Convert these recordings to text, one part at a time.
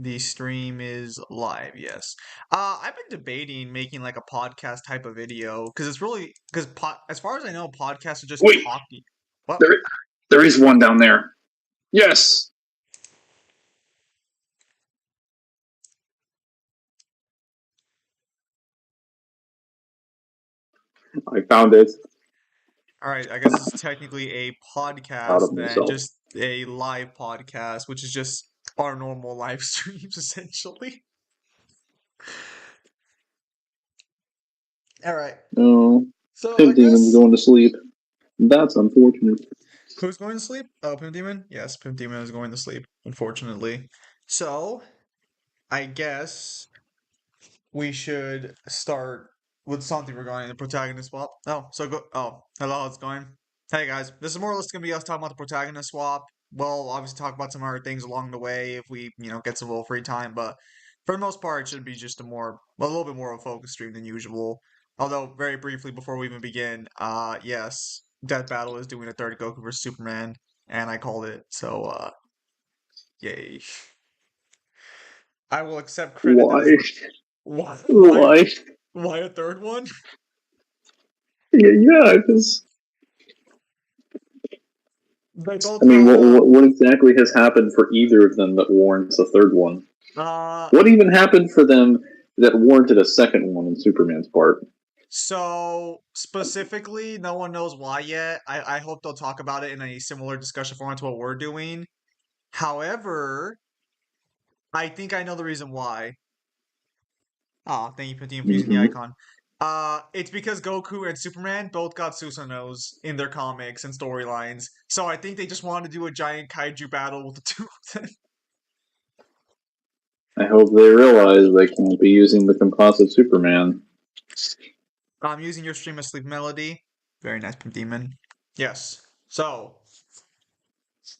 The stream is live, yes. I've been debating making like a podcast type of video because it's really as far as I know, podcasts are just Wait, talking. What? there is one down there. Yes. I found it. All right, I guess it's technically a Out podcast of then, myself. just a live podcast, which is just our normal live streams essentially. All right. Oh, So I Pimp Demon's guess going to sleep. That's unfortunate. who's going to sleep? Oh, Pimp Demon? Yes, Pimp Demon is going to sleep, unfortunately. So I guess we should start with something regarding the protagonist swap. Oh, so go. Oh, hello, how's it going? Hey guys, this is more or less gonna be us talking about the protagonist swap. We'll obviously talk about some other things along the way if we, get some little free time. But for the most part, it should be just a little bit more of a focus stream than usual. Although, very briefly before we even begin, yes, Death Battle is doing a third Goku vs Superman, and I called it. So, yay! I will accept credit that is Why? the why why Why? why a third one? Yeah, because They both I mean, got what exactly has happened for either of them that warrants a third one? uh What even happened for them that warranted a second one in Superman's part? so specifically no one knows why yet. I hope they'll talk about it in a similar discussion format to what we're doing. However, I think I know the reason why. Ah, thank you, Pentium, for using the Mm-hmm. icon. It's because Goku and Superman both got Susanos in their comics and storylines. So I think they just wanted to do a giant kaiju battle with the two of them. I hope they realize they can't be using the composite Superman. I'm using your stream as Sleep Melody. Very nice, Pimp Demon. Yes. So,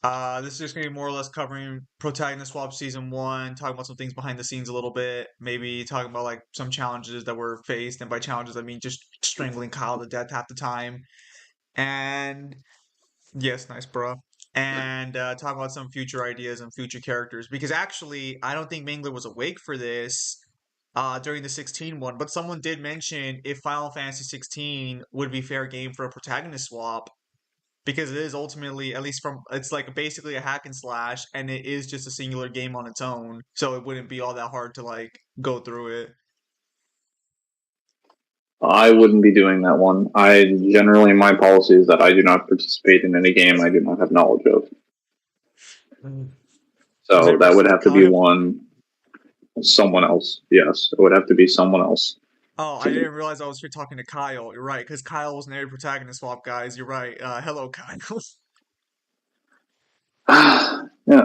this is just gonna be more or less covering Protagonist Swap Season 1, talking about some things behind the scenes a little bit, maybe talking about like some challenges that were faced, and by challenges I mean just strangling Kyle to death half the time. And yes, nice bro. And talk about some future ideas and future characters. Because actually, I don't think Mangler was awake for this during the 16 one, but someone did mention if Final Fantasy 16 would be fair game for a protagonist swap because it is ultimately, at least from, it's like basically a hack and slash, and it is just a singular game on its own, so it wouldn't be all that hard to like go through it. I wouldn't be doing that one. I generally, my policy is that I do not participate in any game I do not have knowledge of. So that would 0% have to be Kyle. one someone else. Yes, it would have to be someone else. Oh, I didn't realize I was here talking to Kyle. You're right, because Kyle was narrated protagonist swap, guys. You're right. Hello, Kyle. Yeah.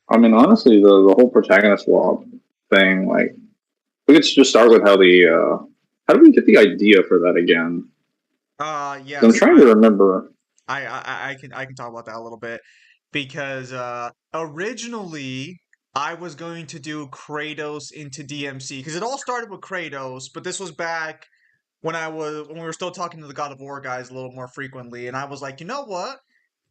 I mean, honestly, the whole protagonist swap thing, like, we could just start with how did we get the idea for that again? I'm Yes, trying to remember. I can talk about that a little bit because originally I was going to do Kratos into DMC because it all started with Kratos, but this was back when we were still talking to the God of War guys a little more frequently, and I was like, you know what?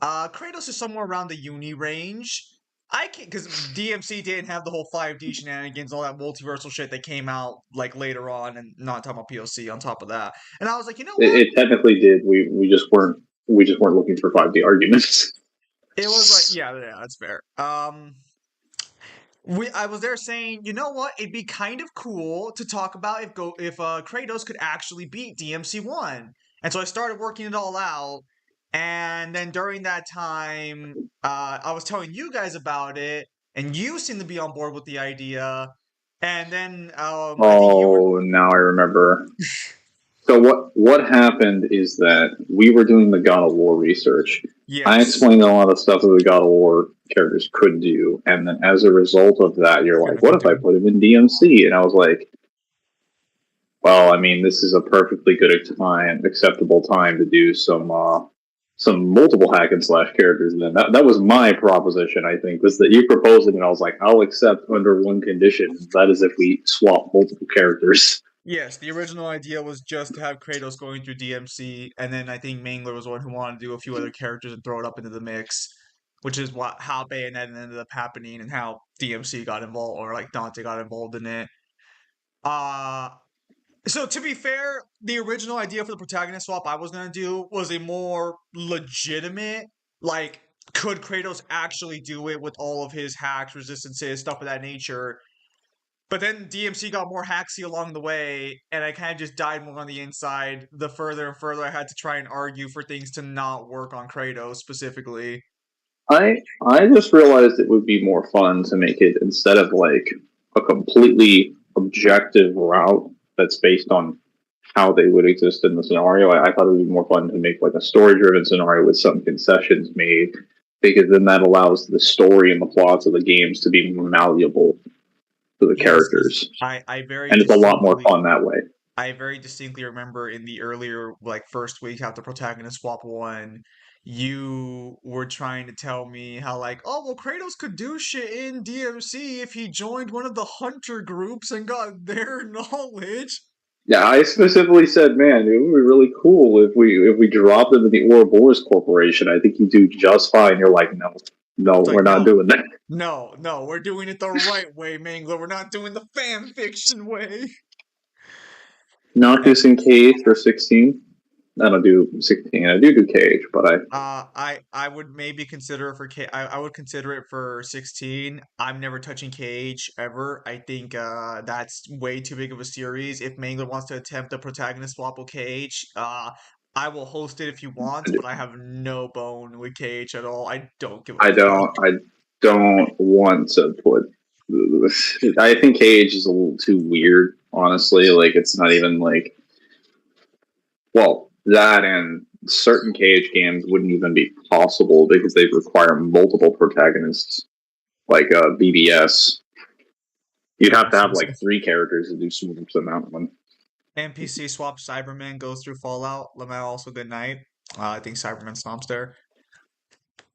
Kratos is somewhere around the uni range. I can because DMC didn't have the whole 5D shenanigans, all that multiversal shit that came out like later on, and not talking about POC on top of that. And I was like, you know what? It technically did. We just weren't looking for 5D arguments. It was like, yeah, that's fair. I was there saying, you know what? It'd be kind of cool to talk about if Kratos could actually beat DMC1. And so I started working it all out. And then during that time, I was telling you guys about it, and you seemed to be on board with the idea. And then I think you were Oh, now I remember. So what happened is that we were doing the God of War research. I yes, explained a lot of stuff that the God of War characters could do, and then as a result of that, you're forgive me like, for "What if I doing. put him in DMC?" And I was like, "Well, I mean, this is a perfectly good time, acceptable time to do some multiple hack and slash characters." And then that was my proposition. I think was that you proposed it, and I was like, "I'll accept under one condition. That is if we swap multiple characters." Yes, the original idea was just to have Kratos going through DMC, and then I think Mangler was one who wanted to do a few other characters and throw it up into the mix. which is how Bayonetta ended up happening and how DMC got involved or like Dante got involved in it. Uh so to be fair, the original idea for the protagonist swap I was gonna do was a more legitimate, like, could Kratos actually do it with all of his hacks, resistances, stuff of that nature? But then DMC got more hacksy along the way, and I kind of just died more on the inside. The further and further I had to try and argue for things to not work on Kratos specifically. I just realized it would be more fun to make it instead of like a completely objective route that's based on how they would exist in the scenario. I thought it would be more fun to make like a story driven scenario with some concessions made because then that allows the story and the plots of the games to be more malleable to the Yes, because characters. I very And it's a lot more distinctly fun that way. I very distinctly remember in the earlier, like, first week after Protagonist Swap 1, you were trying to tell me how, like, oh, well, Kratos could do shit in DMC if he joined one of the hunter groups and got their knowledge. Yeah, I specifically said, man, it would be really cool if we dropped him in the Ouroboros Corporation. I think he'd do just fine. You're like, no, no, It's we're like, not no, doing that. no, no, we're doing it the right way, Mangler. We're not doing the fan fiction way. Not And using KH or 16. I don't do 16. I do KH, but I I would maybe consider it for I would consider it for 16. I'm never touching KH ever. I think that's way too big of a series. If Mangler wants to attempt a protagonist swap with KH, I will host it if he wants, but I have no bone with KH at all. I don't give a fuck. I don't want to put. I think KH is a little too weird, honestly. Like it's not even like well that and certain KH games wouldn't even be possible because they require multiple protagonists, like BBS. You'd have to Yes, have yes. like three characters to do sweeps in that one. NPC swap Cyberman goes through Fallout. Lamau also good night. I think Cyberman stomps there.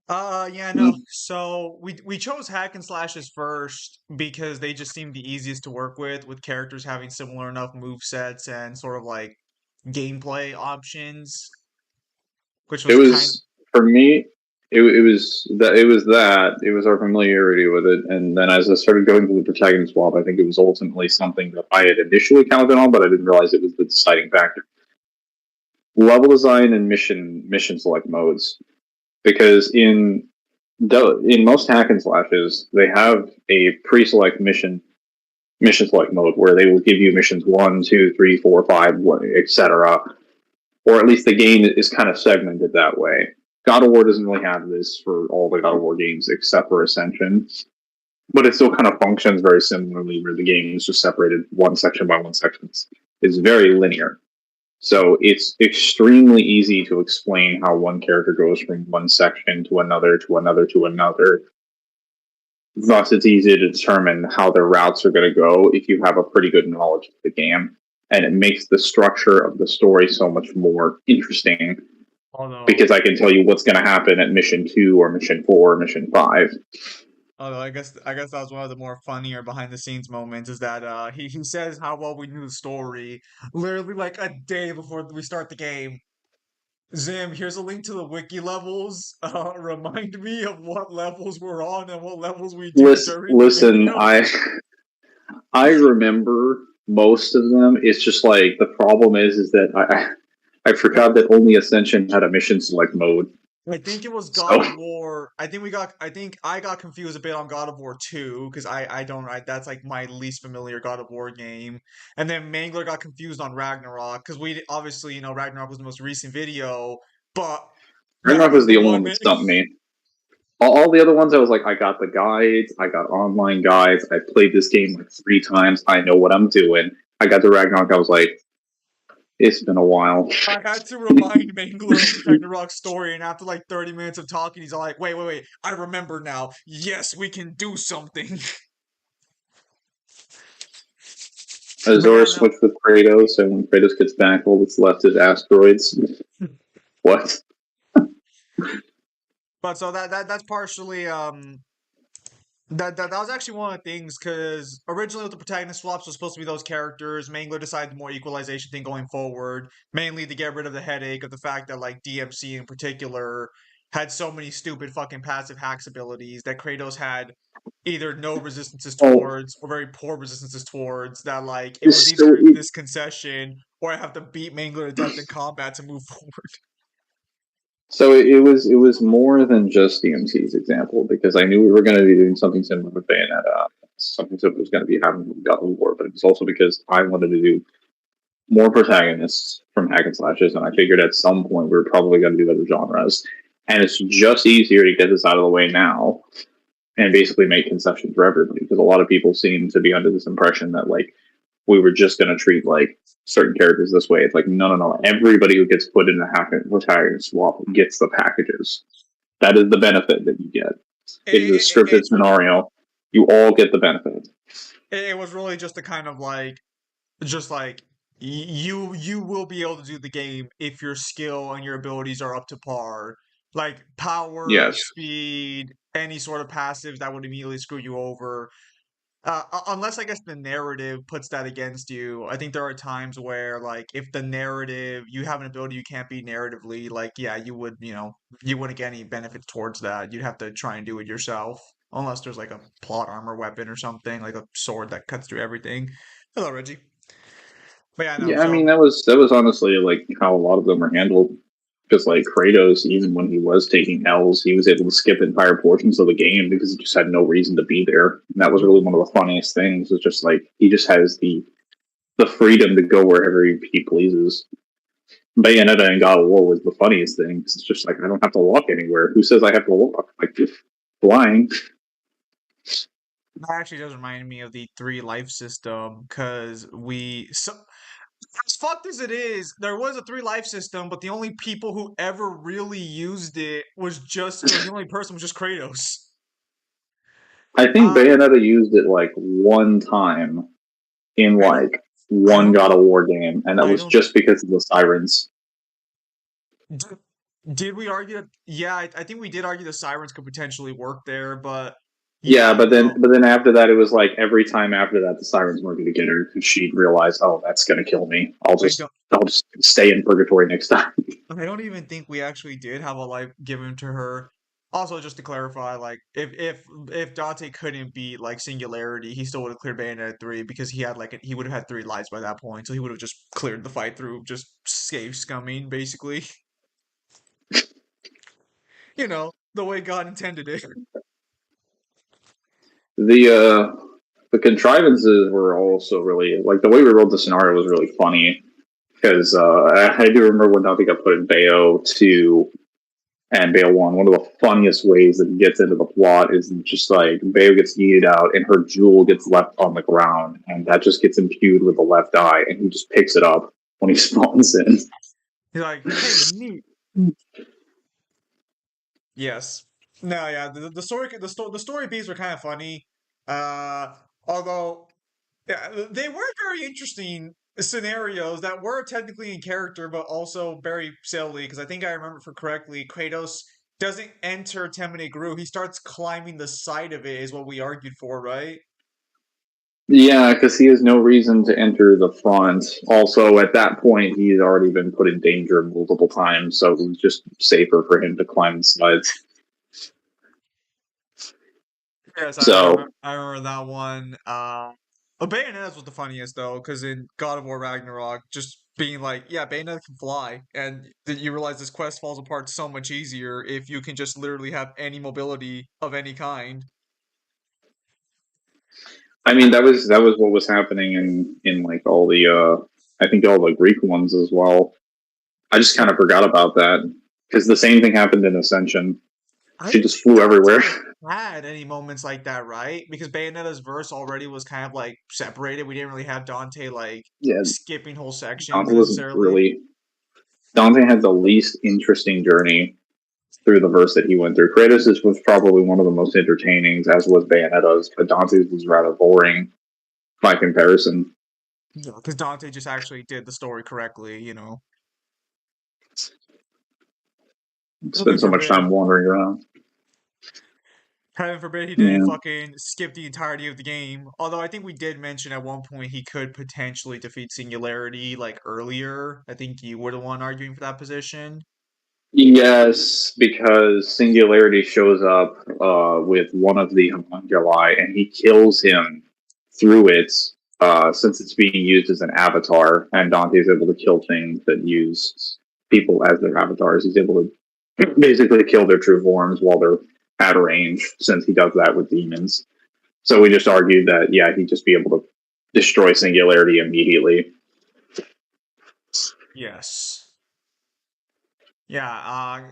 Yeah, no. Mm. So we chose hack and slashes first because they just seem the easiest to work with characters having similar enough move sets and sort of like gameplay options, which It was kind was for me. It was that it was our familiarity with it, and then as I started going through the protagonist swap, I think it was ultimately something that I had initially counted on, but I didn't realize it was the deciding factor. Level design and mission select modes, because in most hack and slashes they have a pre-select mission select mode where they will give you missions 1, 2, 3, 4, 5, etc. Or at least the game is kind of segmented that way. God of War doesn't really have this for all the God of War games except for Ascension, but it still kind of functions very similarly, where the game is just separated one section by one section. It's very linear, so it's extremely easy to explain how one character goes from one section to another to another to another. Thus, it's easy to determine how their routes are going to go if you have a pretty good knowledge of the game. And it makes the structure of the story so much more interesting although because I can tell you what's going to happen at mission 2 or mission 4 or mission 5. although I guess that was one of the more funnier behind the scenes moments is that he says how well we knew the story literally like a day before we start the game. Zim, here's a link to the wiki levels. Remind me of what levels we're on and what levels we do during the Listen, video. I remember most of them. It's just like the problem is that I forgot that only Ascension had a mission select mode. I think it was God So of War. I think I got confused a bit on God of War 2 because I don't that's like my least familiar God of War game. And then Mangler got confused on Ragnarok because we obviously, Ragnarok was the most recent video, but that Ragnarok was was the the only one one that that stumped me. All the other ones, I was like, I got the guides, I got online guides, I played this game like 3 times, I know what I'm doing. I got to Ragnarok, I was like, it's been a while. I had to remind Mangler of Ragnarok's story, and after like 30 minutes of talking, he's all like, wait, wait, wait, I remember now. Yes, we can do something. But Azora yeah, no. switched with Kratos, and when Kratos gets back, all that's left is asteroids. What? But so that's partially that was actually one of the things because originally with the protagonist swaps was supposed to be those characters. Mangler decided the more equalization thing going forward, mainly to get rid of the headache of the fact that like DMC in particular had so many stupid fucking passive hacks abilities that Kratos had either no resistances Oh, towards or very poor resistances towards that like it was so either this concession or I have to beat Mangler to death in combat to move forward. it was more than just the MC's example because I knew we were going to be doing something similar with Bayonetta, something similar was going to be happening with God of War, but it was also because I wanted to do more protagonists from hack and slashes, and I figured at some point we were probably going to do other genres, and it's just easier to get this out of the way now and basically make concessions for everybody because a lot of people seem to be under this impression that like we were just going to treat like certain characters this way. It's like no, no, no. Everybody who gets put in a hack and protagonist swap gets the packages. That is the benefit that you get. It is a scripted It's scenario. You all get the benefit. it was really just a kind of like just like you will be able to do the game if your skill and your abilities are up to par. Like power, Yes. speed, any sort of passives that would immediately screw you over. Unless I guess the narrative puts that against you. I think there are times where like if the narrative you have an ability you can't beat narratively, like yeah, you wouldn't get any benefits towards that. You'd have to try and do it yourself. Unless there's like a plot armor weapon or something, like a sword that cuts through everything. Hello, Reggie. But yeah, no. Yeah, I mean So that was honestly like how a lot of them were handled. Because like Kratos, even when he was taking L's, he was able to skip entire portions of the game because he just had no reason to be there. And that was really one of the funniest things. It's just like he just has the freedom to go wherever he pleases. Bayonetta and God of War was the funniest thing. It's just like I don't have to walk anywhere. Who says I have to walk? Like just flying. that actually does remind me of the three life system because as fucked as it is, there was a three life system, but the only people who ever really used it or the only person was just Kratos. I think Uh, Bayonetta used it like one time in I don't, like I one don't God think, of War game, and that I was don't, just because of the sirens. did, did we argue that? Yeah, I think we did argue the sirens could potentially work there, but Yeah, yeah, no, but then after that, it was like every time after that, the sirens weren't going to get her because she'd realize, oh, that's going to kill me. I don't, I'll just stay in purgatory next time. I don't even think we actually did have a life given to her. Also, just to clarify, like if Dante couldn't beat like Singularity, he still would have cleared Bayonetta 3 because he would have had 3 lives by that point, so he would have just cleared the fight through just save scumming, basically. The way God intended it. the the contrivances were also really like the way we wrote the scenario was really funny because I do remember when Dante got put in Bayo 2 and Bayo 1. One of the funniest ways that he gets into the plot is just like Bayo gets yeeted out and her jewel gets left on the ground, and that just gets imbued with the left eye, and he just picks it up when he spawns in. He's like, hey, neat. Yes. No, yeah, the story beats were kind of funny. Uh, although yeah, they were very interesting scenarios that were technically in character, but also very silly. Because I think I remember for correctly, Kratos doesn't enter Temene Gru. He starts climbing the side of it, is what we argued for, right? Yeah, because he has no reason to enter the front. Also, at that point, he's already been put in danger multiple times, so it was just safer for him to climb the sides. Yes, So, I remember that one. Bayonetta was the funniest though, because in God of War Ragnarok, just being like, yeah, Bayonetta can fly, and then you realize this quest falls apart so much easier if you can just literally have any mobility of any kind. I mean, that was what was happening in like all the I think all the Greek ones as well. I just kind of forgot about that because the same thing happened in Ascension. I She don't just think flew everywhere. Dante had any moments like that, right? Because Bayonetta's verse already was kind of like separated. We didn't really have Dante like Yeah, skipping whole sections Dante wasn't necessarily. really. Dante had the least interesting journey through the verse that he went through. Kratos' was probably one of the most entertaining, as was Bayonetta's, but Dante's was rather boring by comparison. Because Dante just actually did the story correctly. Spent Heaven so much forbid. time wandering around. Heaven forbid he didn't Yeah. fucking skip the entirety of the game. Although I think we did mention at one point he could potentially defeat Singularity like earlier. I think you were the one arguing for that position. Yes, because Singularity shows up with one of the homunculi, and he kills him through it. Since it's being used as an avatar, and Dante is able to kill things that use people as their avatars. He's able to basically kill their true forms while they're at range, since he does that with demons. So we just argued that yeah, he'd just be able to destroy Singularity immediately. Yes. Yeah,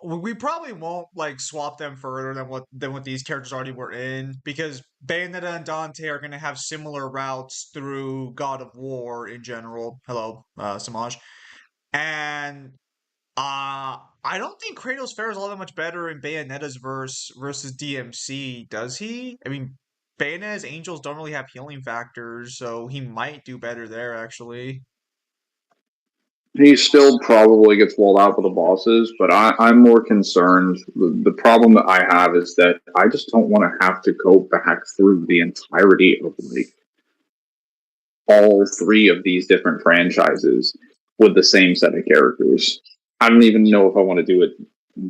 we probably won't like swap them further than what these characters already were in because Bayonetta and Dante are gonna have similar routes through God of War in general. Hello, Samaj. And I don't think Kratos fares all that much better in Bayonetta's versus DMC, does he? I mean, Bayonetta's angels don't really have healing factors, so he might do better there actually. He still probably gets walled out with the bosses, but I'm more concerned. The problem that I have is that I just don't want to have to go back through the entirety of like all three of these different franchises with the same set of characters. I don't even know if I want to do it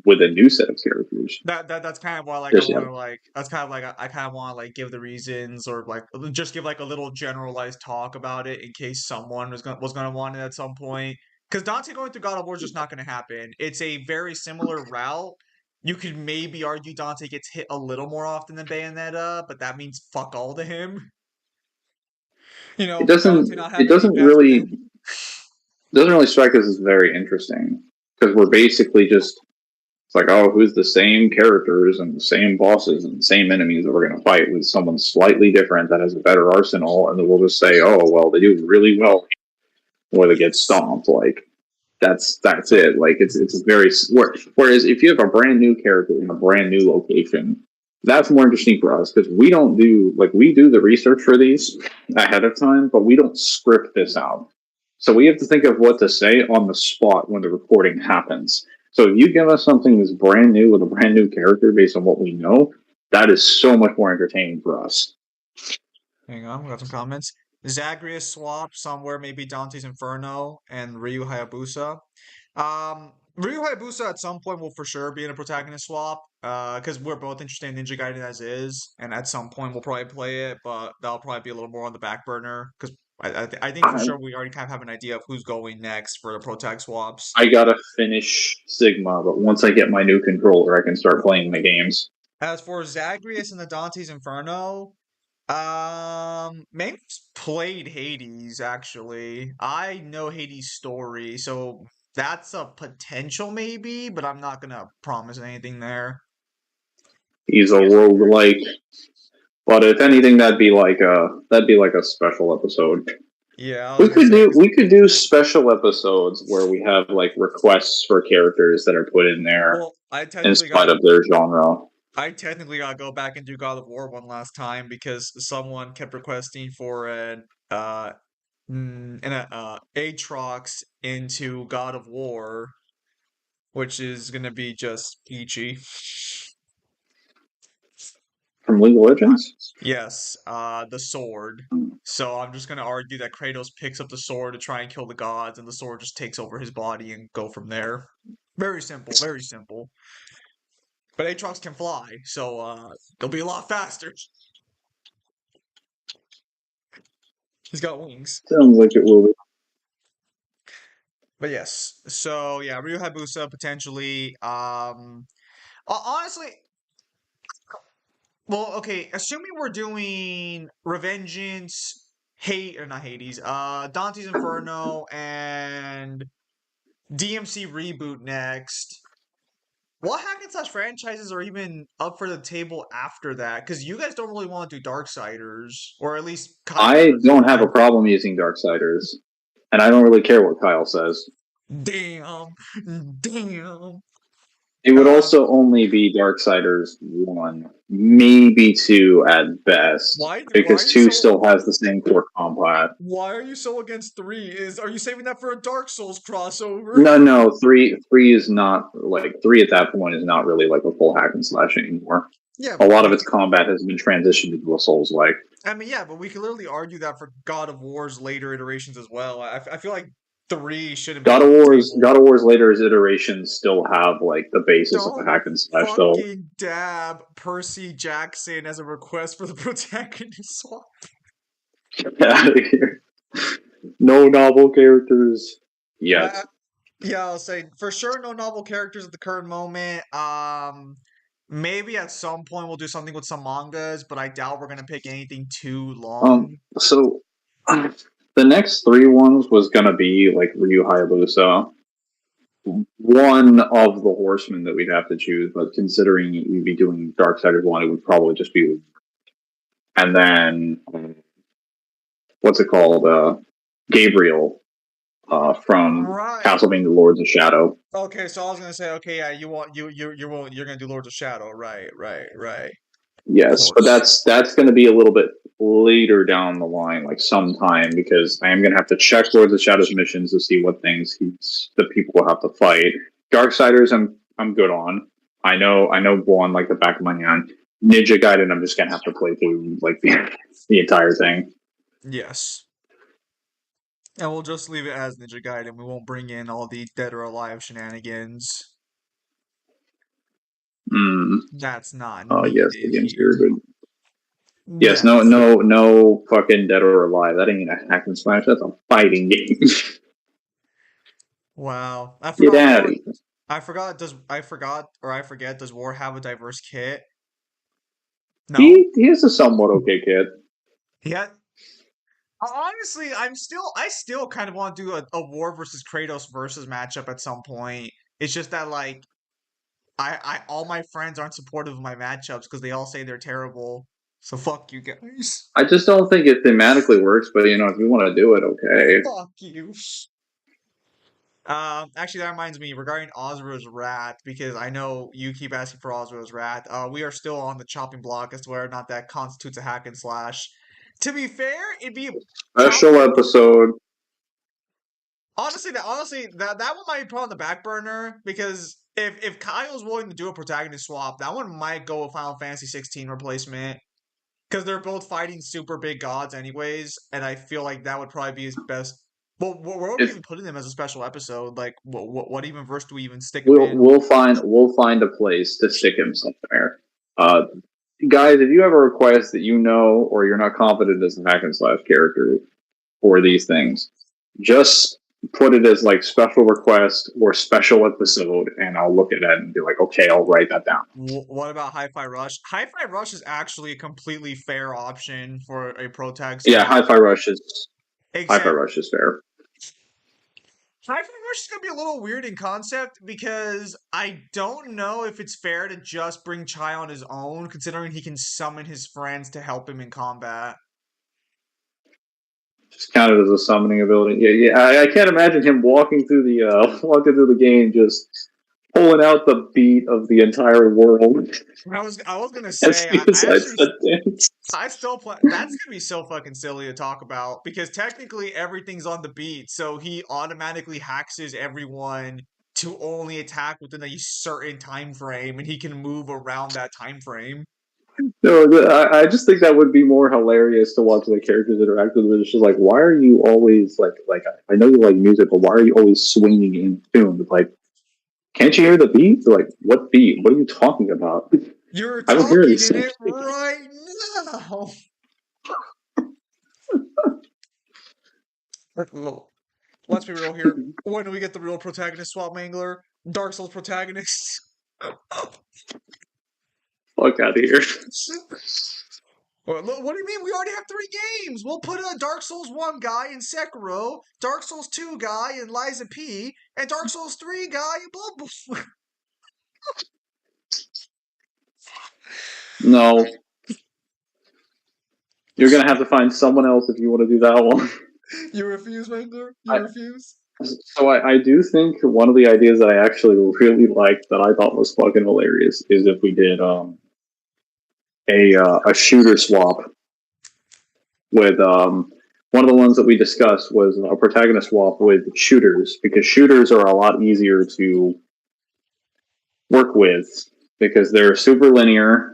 with a new set of characters. That's kind of why like I Just yet. want to like that's kind of like I kind of want to like give the reasons or like just give like a little generalized talk about it in case someone was gonna want it at some point. Because Dante going through God of War is just not gonna happen. It's a very similar route. You could maybe argue Dante gets hit a little more often than Bayonetta, but that means fuck all to him. You It know, doesn't. Dante not It having any doesn't past really. pain. Doesn't really strike us as very interesting because we're basically just it's like, oh, who's the same characters and the same bosses and the same enemies that we're going to fight with someone slightly different that has a better arsenal, and then we'll just say, oh, well, they do really well or they get Yes. stomped. Like that's So it. Like it's a very whereas if you have a brand new character in a brand new location, that's more interesting for us because we don't do like we do the research for these ahead of time, but we don't script this out. So we have to think of what to say on the spot when the recording happens. So if you give us something that's brand new with a brand new character based on what we know, that is so much more entertaining for us. hang on, we got some comments. Zagreus swap somewhere, maybe Dante's Inferno and Ryu Hayabusa. Ryu Hayabusa at some point will for sure be in a protagonist swap. Because we're both interested in Ninja Gaiden as is, and at some point we'll probably play it, but that'll probably be a little more on the back burner. Because I think for I, sure we already kind of have an idea of who's going next for the protag swaps. I gotta finish Sigma, but once I get my new controller, I can start playing the games. As for Zagreus and the Dante's Inferno, Mango's played Hades actually. I know Hades' story, so that's a potential maybe, but I'm not gonna promise anything there. He's a roguelike. But if anything, that'd be like a special episode. Yeah, I was gonna say, We could do special episodes where we have like requests for characters that are put in there well, in spite of their genre. I technically gotta go back and do God of War one last time because someone kept requesting for Aatrox into God of War, which is gonna be just peachy. From League of Legends? Yes, the sword. So I'm just gonna argue that Kratos picks up the sword to try and kill the gods, and the sword just takes over his body and go from there. Very simple, very simple. But Aatrox can fly, so they'll be a lot faster. He's got wings. Sounds like it will be. But yes, so yeah, Ryu Hayabusa potentially. Honestly, well, okay. Assuming we're doing Revengeance, Hate or not Hades, Dante's Inferno and DMC reboot next. What hack and slash franchises are even up for the table after that? Because you guys don't really want to do Darksiders, or at least Kyle I does. don't have a problem using Darksiders, and I don't really care what Kyle says. Damn, damn. It would Uh, also only be Darksiders 1, maybe 2 at best, why are because you 2 so still has the same core combat. why are you so against 3? Are you saving that for a Dark Souls crossover? No, three is not like 3 at that point is not really like a full hack and slash anymore. Yeah, A but lot of its combat has been transitioned into a Souls like. I mean, yeah, but we could literally argue that for God of War's later iterations as well. I feel like 3 shouldn't be on the table. God of War's later iterations still have like the basis of a Don't hack and slash, though. fucking dab Percy Jackson as a request for the protagonist swap. Get out of here. No novel characters yet. Yeah, I'll say for sure no novel characters at the current moment. Maybe at some point we'll do something with some mangas, but I doubt we're gonna pick anything too long. So the next 3 ones was gonna be like Ryu Hayabusa, one of the horsemen that we'd have to choose, but considering we'd be doing Darksiders 1, it would probably just be. And then, what's it called? Gabriel from Right. Castlevania Lords of Shadow. Okay, so I was gonna say, okay, yeah, you're gonna do Lords of Shadow, right? Yes, but that's going to be a little bit later down the line, like sometime, because I am going to have to check Lords of Shadow's missions to see what things the people will have to fight. Darksiders, I'm good on. I know one like the back of my hand. Ninja Gaiden, I'm just going to have to play through like the entire thing. Yes. And we'll just leave it as Ninja Gaiden. We won't bring in all the dead or alive shenanigans. That's not Oh yes, the game's here. very good. Yes, no fucking dead or alive. That ain't a hack and slash. That's a fighting game. Wow, I Get forgot. out of here. I forget. Does War have a diverse kit? No. He is a somewhat okay kid. Yeah. Honestly, I still kind of want to do a War versus Kratos versus matchup at some point. It's just that like, all my friends aren't supportive of my matchups because they all say they're terrible. So fuck you guys. I just don't think it thematically works, but if you want to do it, okay. Fuck you. Actually, that reminds me regarding Ozra's Wrath, because I know you keep asking for Ozra's Wrath. We are still on the chopping block as to whether or not that constitutes a hack and slash. To be fair, it'd be Special episode. honestly that one might be put on the back burner because if Kyle's willing to do a protagonist swap, that one might go with Final Fantasy 16 replacement because they're both fighting super big gods anyways, and I feel like that would probably be his best. Well, where would we even putting them as a special episode? Like, what even verse do we even stick him in? We'll find a place to stick him somewhere. Guys, if you have a request that or you're not confident as a hack and slash character for these things, just put it as like special request or special episode, and I'll look at that and be like, okay, I'll write that down. What about Hi-Fi Rush? Hi-Fi Rush is actually a completely fair option for a Protag. Yeah, Hi-Fi Rush is fair. Hi-Fi Rush is going to be a little weird in concept because I don't know if it's fair to just bring Chai on his own, considering he can summon his friends to help him in combat. Just counted as a summoning ability. Yeah. I can't imagine him walking through the game just pulling out the beat of the entire world. I was gonna say, I still play. That's gonna be so fucking silly to talk about because technically everything's on the beat, so he automatically haxes everyone to only attack within a certain time frame, and he can move around that time frame. No, I just think that would be more hilarious to watch the characters interact with. It's just like, why are you always like I know you like music, but why are you always swinging in tune? Like, can't you hear the beat? They're like, what beat? What are you talking about? You're talking in it right now. Let's be real here. When do we get the real protagonist swap mangler? Dark Souls protagonist. Fuck out of here. What do you mean? We already have 3 games. We'll put a Dark Souls 1 guy in Sekiro, Dark Souls 2 guy in Liza P, and Dark Souls 3 guy in Bloodborne. No. You're going to have to find someone else if you want to do that one. You refuse, Mangler? You refuse? So I do think one of the ideas that I actually really liked that I thought was fucking hilarious is if we did a shooter swap with one of the ones that we discussed was a protagonist swap with shooters, because shooters are a lot easier to work with because they're super linear.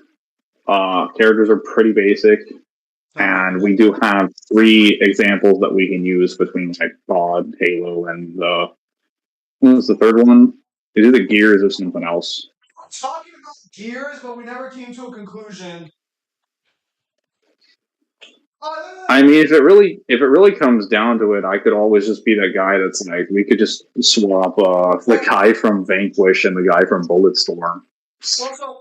Characters are pretty basic. And What, we do have three examples that we can use between like COD, Halo, and what was the third one? Is it the Gears or something else? talking about Gears, but we never came to a conclusion. I mean, if it really comes down to it, I could always just be that guy that's like we could just swap the guy from Vanquish and the guy from Bulletstorm. Well, so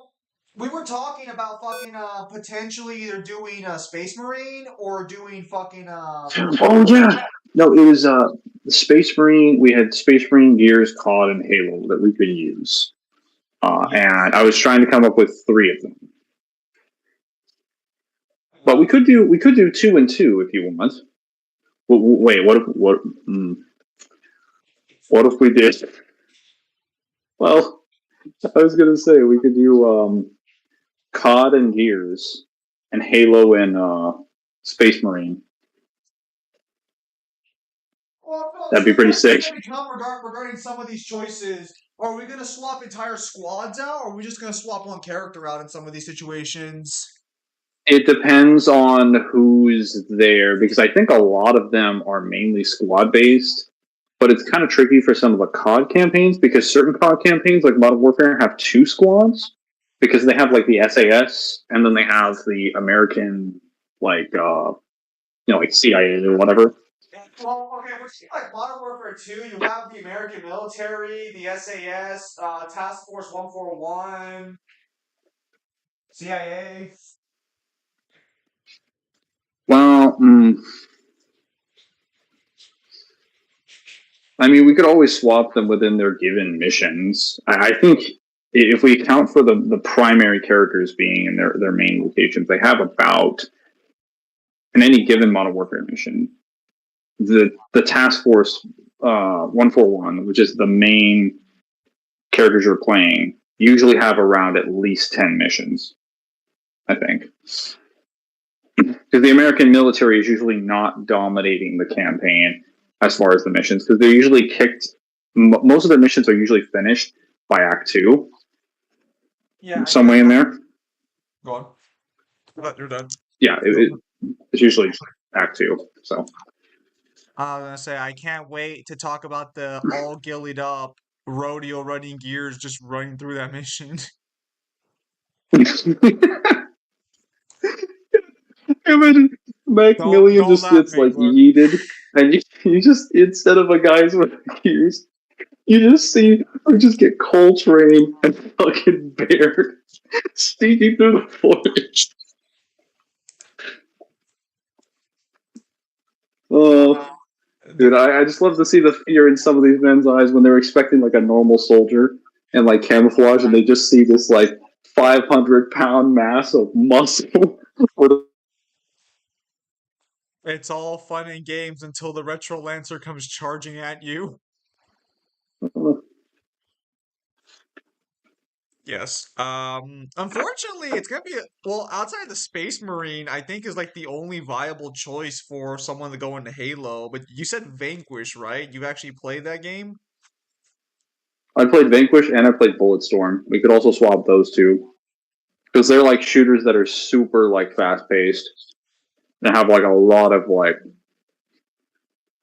we were talking about fucking potentially either doing a Space Marine or doing fucking Oh yeah, no, it was Space Marine. We had Space Marine, Gears, COD, and Halo that we could use, yes. and I was trying to come up with three of them. But we Well, could do two and two if you want. Wait, what if we did? Well, I was gonna say we could do COD and Gears, and Halo and Space Marine. That'd be so the pretty question's sick. gonna become regarding some of these choices. Are we gonna swap entire squads out, or are we just gonna swap one character out in some of these situations? It depends on who's there because I think a lot of them are mainly squad based, but it's kind of tricky for some of the COD campaigns because certain COD campaigns, like Modern Warfare, have two squads because they have like the SAS and then they have the American like CIA or whatever. Well, okay, we're seeing like Modern Warfare 2, you have the American military, the SAS, Task Force 141, CIA. Well, I mean, we could always swap them within their given missions. I think if we account for the primary characters being in their main locations, they have about in any given Modern Warfare mission, the Task Force 141, which is the main characters you're playing, usually have around at least 10 missions. I think because the American military is usually not dominating the campaign as far as the missions because they're usually kicked. Most of their missions are usually finished by Act Two, Yeah, I some can't. way in there. Go on. But you're done. Yeah, it's usually Act Two. So I was gonna say I can't wait to talk about the all gillied up rodeo running gears just running through that mission. imagine Maximilian Don't just laugh, gets like Mingler. yeeted, and you just instead of a guys with gears, you just see or just get Coltrane and fucking Bear sneaking through the forest. Oh, Uh, dude, the, I just love to see the fear in some of these men's eyes when they're expecting like a normal soldier and like camouflage, and they just see this like 500-pound mass of muscle. With it's all fun and games until the Retro Lancer comes charging at you. Yes. Unfortunately, it's gonna be well outside the Space Marine. I think is like the only viable choice for someone to go into Halo. But you said Vanquish, right? You actually played that game? I played Vanquish and I played Bulletstorm. We could also swap those two because they're like shooters that are super like fast paced and have like a lot of like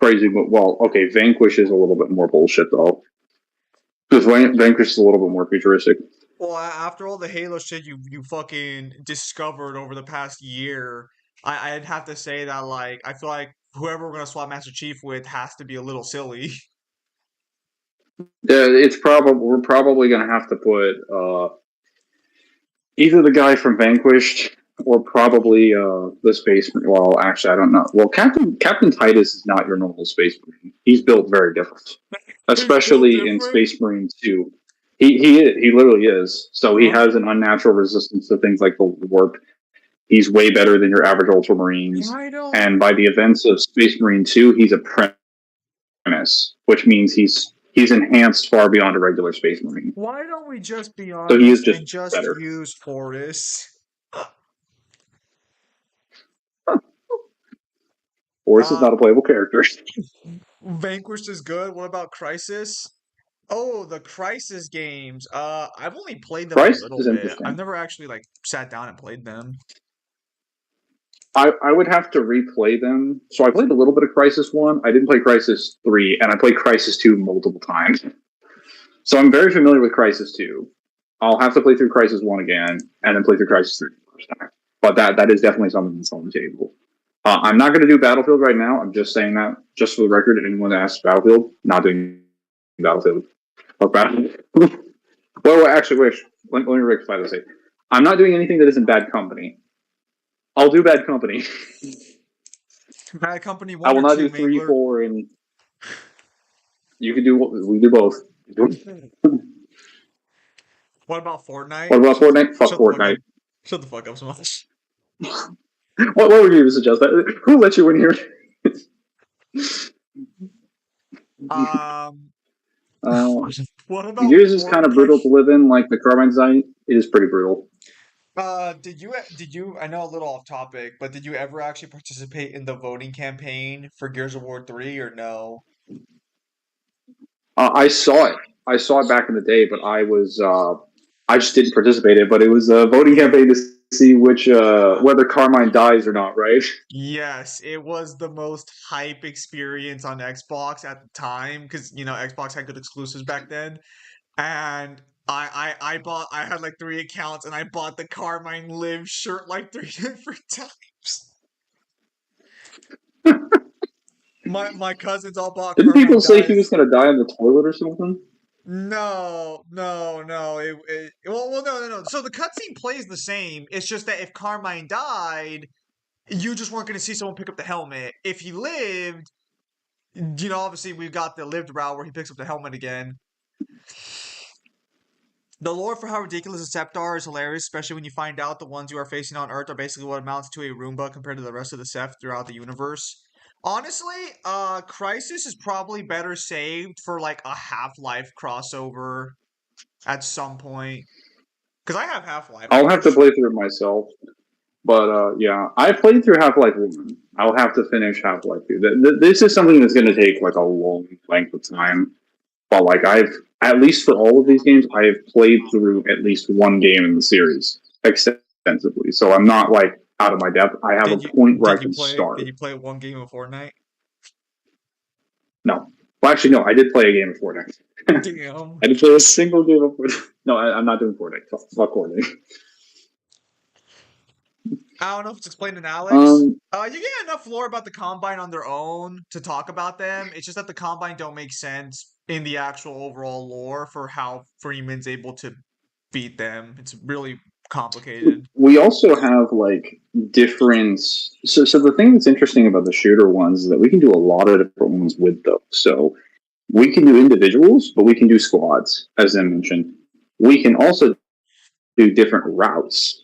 crazy. Well, okay, Vanquish is a little bit more bullshit though because Vanquish is a little bit more futuristic. Well, after all the Halo shit you fucking discovered over the past year, I'd have to say that like I feel like whoever we're gonna swap Master Chief with has to be a little silly. Yeah, it's probably we're probably gonna have to put either the guy from Vanquished or probably the Space Marine. Well, actually, I don't know. Well, Captain Titus is not your normal Space Marine. He's built very different, It's built especially in different. Space Marine 2. He literally is. So he Huh? has an unnatural resistance to things like the warp. He's way better than your average Ultramarines. I don't. And by the events of Space Marine 2, he's a premise, which means he's enhanced far beyond a regular Space Marine. Why don't we just be So he is honest just and just better. use Horus? Horus is Uh, not a playable character. Vanquished is good. What about Crisis? Oh, the Crisis games. I've only played them a Christ little is bit. I've interesting. never actually like sat down and played them. I would have to replay them. So I played a little bit of Crisis 1. I didn't play Crisis 3, and I played Crisis 2 multiple times. So I'm very familiar with Crisis 2. I'll have to play through Crisis 1 again, and then play through Crisis 3 the first time. But that is definitely something that's on the table. I'm not going to do Battlefield right now. I'm just saying that, just for the record. Anyone that asks Battlefield, not doing Battlefield. Or Battlefield. Well, actually, wait. Let me rectify this. I'm not doing anything that isn't Bad Company. I'll do Bad Company. Bad Company I 1 will or not 2, do 3, Mangler? 4, and you can do. We do both. What about Fortnite? What about Fortnite? Fuck Shut the fuck Fortnite. up. Shut the fuck up, Smosh. What would you suggest? That? Who let you in here? Um, Uh, what about yours is kind of Fortnite? brutal to live in, like the Carbine design. It is pretty brutal. Did you, I know a little off topic, but did you ever actually participate in the voting campaign for Gears of War 3 or no? I saw it. I saw it back in the day, but I just didn't participate in it. But it was a voting campaign to see which whether Carmine dies or not, right? Yes, it was the most hype experience on Xbox at the time because Xbox had good exclusives back then. And I had like 3 accounts and I bought the Carmine Live shirt like 3 different times. My cousins all bought Didn't people Carmine say he was Dies. going to die on the toilet or something? No, no, no. Well, no, no, no. So the cutscene plays the same. It's just that if Carmine died, you just weren't going to see someone pick up the helmet. If he lived, obviously we've got the lived route where he picks up the helmet again. The lore for how ridiculous the Scepter is hilarious, especially when you find out the ones you are facing on Earth are basically what amounts to a Roomba compared to the rest of the Seth throughout the universe. Honestly, Crisis is probably better saved for like a Half-Life crossover at some point. Because I have Half-Life. I I'll can have for to sure. play through it myself. But yeah, I played through Half Life 1. I'll have to finish Half Life 2. This is something that's going to take like a long length of time. But like at least for all of these games, I have played through at least one game in the series extensively. So I'm not like out of my depth. I have a Did you point where I did you can play start. did you play one game of Fortnite? No. Well, actually, no. I did play a game of Fortnite. Damn. I did play a single game of Fortnite. No, I'm not doing Fortnite. Fuck Fortnite. I don't know if it's explained in Alex. Um, You get enough lore about the Combine on their own to talk about them. It's just that the Combine don't make sense in the actual overall lore for how Freeman's able to beat them. It's really complicated. we also have like different. So the thing that's interesting about the shooter ones is that we can do a lot of different ones with those. So we can do individuals, but we can do squads, as I mentioned. We can also do different routes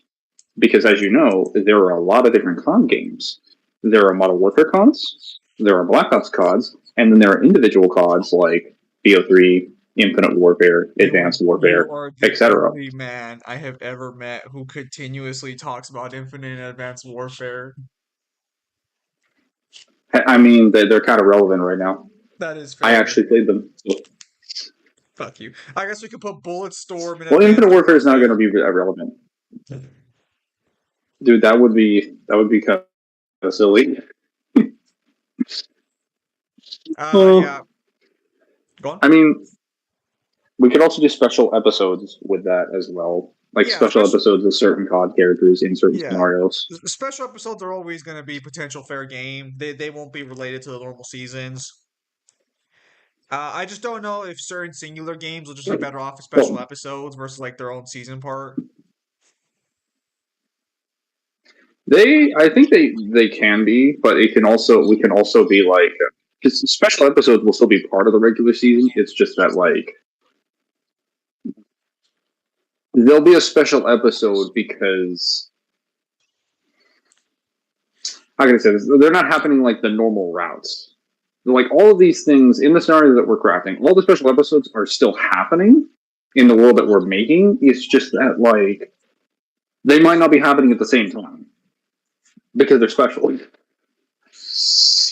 because, as you know, there are a lot of different COD games. There are Modern Warfare CODs, there are Black Ops CODs, and then there are individual CODs like BO3, Infinite Warfare, Advanced You Warfare, are the etc. only man I have ever met who continuously talks about Infinite and Advanced Warfare. I mean, they're kind of relevant right now. That is I fair. actually played them. Fuck you. I guess we could put Bulletstorm in Well, Infinite Advanced Warfare is not going to Warfare. be irrelevant, dude. That would be kind of silly. Yeah. Well, Go on. I mean, we could also do special episodes with that as well, like Yeah, special special. episodes with certain COD characters in certain Yeah, scenarios. special episodes are always going to be potential fair game. They won't be related to the normal seasons. I just don't know if certain singular games will just be better off with special Well, episodes versus like their own season part. I think they can be, but we can also be like, because special episodes will still be part of the regular season. It's just that like there'll be a special episode because how can I say this? They're not happening like the normal routes. Like all of these things in the scenario that we're crafting, all the special episodes are still happening in the world that we're making. It's just that like they might not be happening at the same time because they're special. Um,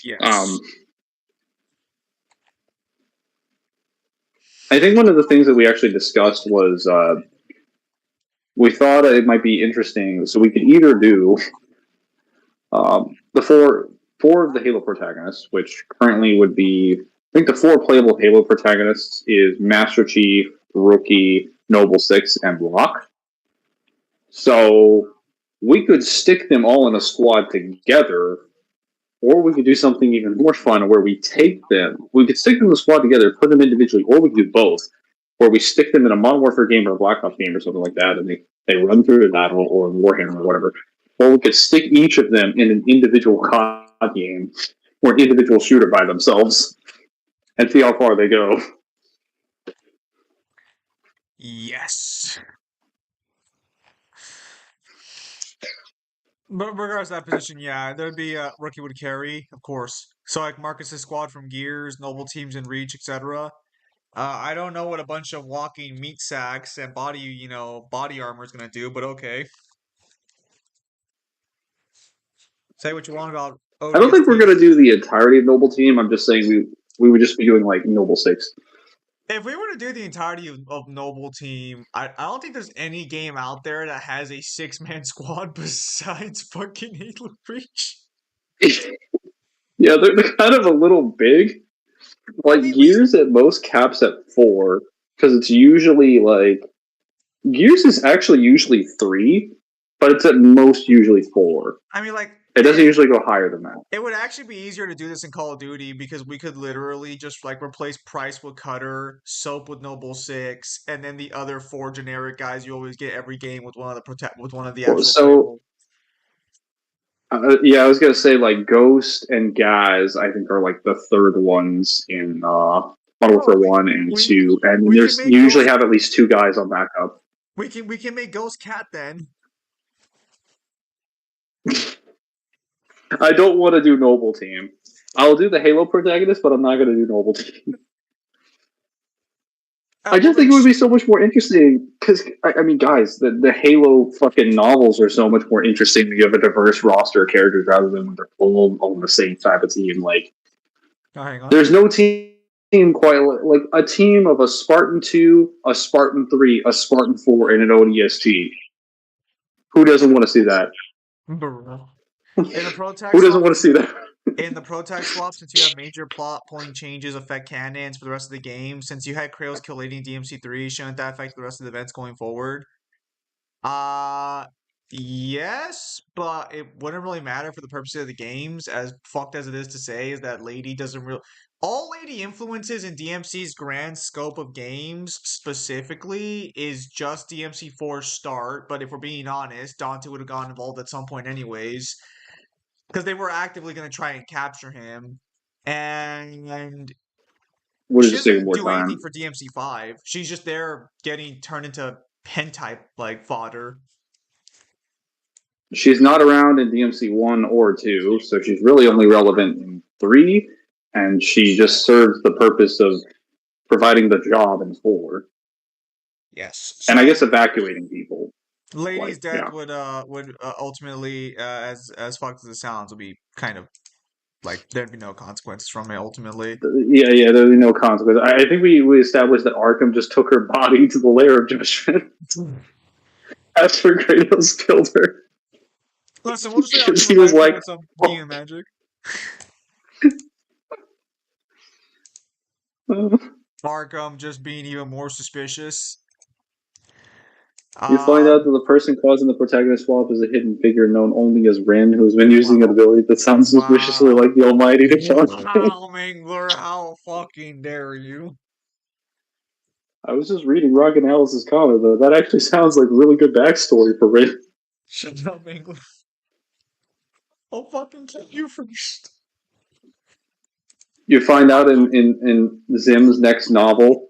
Yes. I think one of the things that we actually discussed was we thought it might be interesting. So we could either do The four of the Halo protagonists, which currently would be, I think the four playable Halo protagonists is Master Chief, Rookie, Noble Six, and Locke. So we could stick them all in a squad together, or we could do something even more fun where we take them, we could stick them in the squad together, put them individually, or we could do both, where we stick them in a Modern Warfare game or a Black Ops game or something like that, and they run through the battle or Warhammer or whatever. Or we could stick each of them in an individual COD game or an individual shooter by themselves and see how far they go. Yes. But regardless of that position, yeah, there'd be a rookie would carry, of course. So like Marcus's squad from Gears, Noble Teams in Reach, etc. I don't know what a bunch of walking meat sacks and body armor is gonna do, but okay. Say what you want about I don't think we're ODST. going to do the entirety of Noble Team. I'm just saying we would just be doing like Noble Six. If we were to do the entirety of Noble Team, I don't think there's any game out there that has a 6-man squad besides fucking Halo Reach. Yeah, they're kind of a little big. I Like mean, Gears at most caps at 4 because it's usually like Gears is actually usually 3, but it's at most usually 4. I mean, like It doesn't usually go higher than that. it would actually be easier to do this in Call of Duty because we could literally just like replace Price with Cutter, Soap with Noble Six, and then the other 4 generic guys you always get every game with one of the Well, actual so playable. yeah, I was gonna say like Ghost and Gaz. I think are like the third ones in Modern Oh, Warfare 1 and we 2, and we can there's make you usually Ghost have at least 2 guys on backup. we can make Ghost Cat then. I don't want to do Noble Team. I'll do the Halo protagonist, but I'm not going to do Noble Team. I We'll just make think it would be so much more interesting because I mean, guys, the Halo fucking novels are so much more interesting when you have a diverse roster of characters rather than when they're all on the same type of team. Like, hang on. there's no team quite like a team of a Spartan 2, a Spartan 3, a Spartan 4, and an ODST. Who doesn't want to see that? Bruh. In the Protag Who doesn't swap, want to see that? since you have major plot pulling changes affect canons for the rest of the game, since you had Kratos kill Lady in DMC3, shouldn't that affect the rest of the events going forward? Uh, yes, but it wouldn't really matter for the purposes of the games. As fucked as it is to say, is that Lady doesn't really. All Lady influences in DMC's grand scope of games specifically is just DMC4 start. But if we're being honest, Dante would have gotten involved at some point anyways, because they were actively going to try and capture him. And We'll she just take doesn't more do anything time. for DMC5. She's just there getting turned into pen type like fodder. She's not around in DMC 1 or 2, so she's really only relevant in 3, and she just serves the purpose of providing the job in 4. Yes. And I So guess evacuating people. Lady's Like, death yeah. would ultimately, as fucked as it sounds, would be kind of like there'd be no consequences from it ultimately. Yeah, there'll be no consequence. I think we established that Arkham just took her body to the lair of judgment after Kratos killed her. Listen, we'll just say Arkham Because he was revived her like, with some oh, demon magic. uh, Arkham just being even more suspicious. you find out Um, that the person causing the protagonist swap is a hidden figure known only as Rin, who's been using an wow, ability that sounds suspiciously wow, like the Almighty to kill him. wow, Mingler, how fucking dare you? I was just reading Rogan Alice's comment, though. That actually sounds like really good backstory for Rin. Shut up, Mingler. I'll fucking kill you first. You find out in Zim's next novel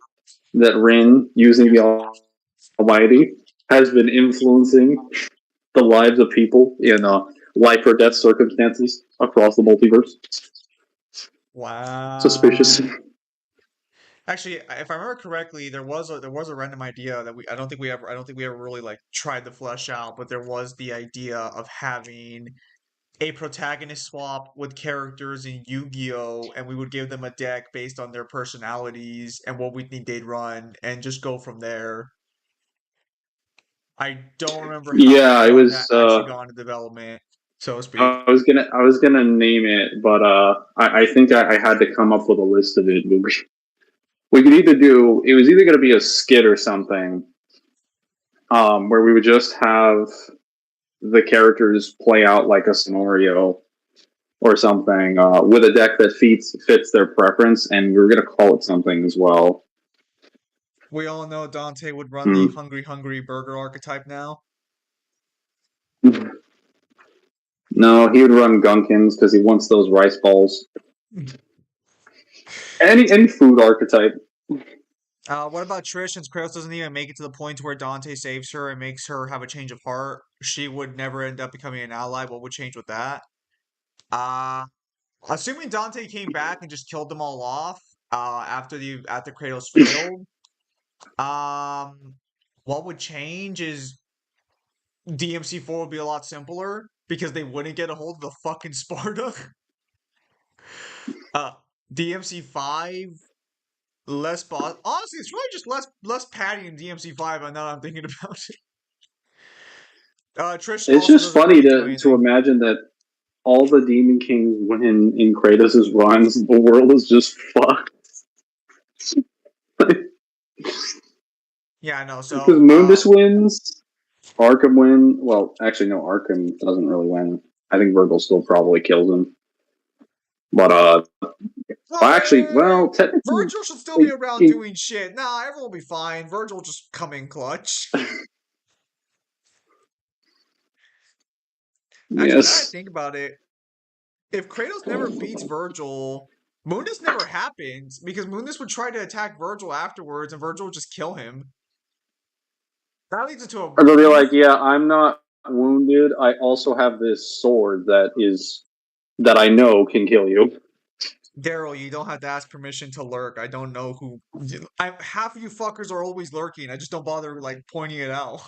that Rin, using the Almighty, has been influencing the lives of people in life or death circumstances across the multiverse. Suspicious. Wow. Actually, if I remember correctly, there was a random idea that we I don't think we ever really like tried to flesh out, but there was the idea of having a protagonist swap with characters in Yu-Gi-Oh, and we would give them a deck based on their personalities and what we think they'd run, and just go from there. I don't remember how Yeah, it far that was. actually got into development. so to speak. I was gonna name it, but I think I had to come up with a list of it. We could either do it was either gonna be a skit or something, where we would just have the characters play out like a scenario or something, with a deck that fits their preference, and we were gonna call it something as well. We all know Dante would run the Mm. hungry, hungry burger archetype now. No, he would run Gunkins because he wants those rice balls. Any food archetype. What about Trish? Since Kratos doesn't even make it to the point where Dante saves her and makes her have a change of heart, she would never end up becoming an ally. What would change with that? Uh, Assuming Dante came back and just killed them all off, after Kratos failed, um, what would change is DMC4 would be a lot simpler because they wouldn't get a hold of the fucking Sparta. Uh, DMC5 less boss. Honestly, it's really just less Patty in DMC5. Now that I'm thinking about it. Trish It's also just doesn't funny really do to anything. imagine that all the Demon Kings win in Kratos' runs. The world is just fucked. Yeah, I know. Because So, Mundus wins, Arkham win. Well, actually, no, Arkham doesn't really win. I think Virgil still probably kills him. But well, actually, hey, well, technically, Virgil should still be it, around it, doing shit. Nah, everyone will be fine. Virgil will just come in clutch. Actually, now I yes. think about it, if Kratos never beats Virgil, Mundus never happens because Mundus would try to attack Virgil afterwards, and Virgil would just kill him. That leads into a Or they'll be beef. like, "Yeah, I'm not wounded. I also have this sword that I know can kill you." Daryl, you don't have to ask permission to lurk. I don't know who. Half of you fuckers are always lurking. I just don't bother like pointing it out.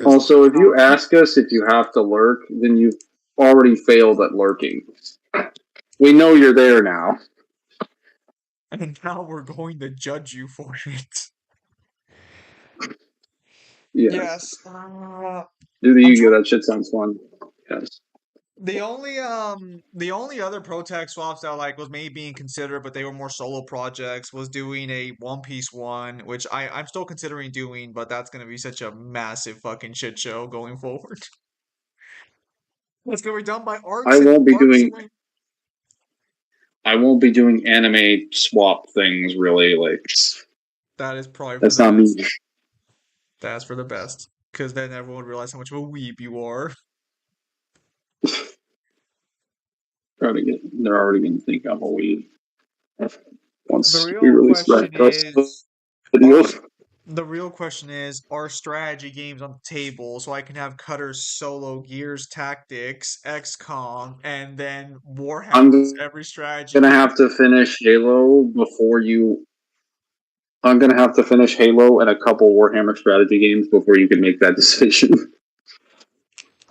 Also, if you ask us if you have to lurk, then you've already failed at lurking. We know you're there now. And now we're going to judge you for it. Yes. Yes. Do the I'm Yu-Gi-Oh! trying. That shit sounds fun. Yes. The only other Protag swaps that like was maybe being considered, but they were more solo projects, was doing a One Piece one, which I'm still considering doing, but that's gonna be such a massive fucking shit show going forward. It's gonna be done by I arcs and won't be arcs. doing I won't be doing anime swap things really. Like That is probably for that's the not me. best. That's for the best, because then everyone would realize how much of a weeb you are. They're already gonna think I'm a weed The once we real release that question is, video. are the real question is, are strategy games on the table so I can have Cutter's solo Gears Tactics, XCOM, and then Warhammer's I'm every strategy gonna game? have to finish Halo before you. I'm gonna have to finish Halo and a couple Warhammer strategy games before you can make that decision.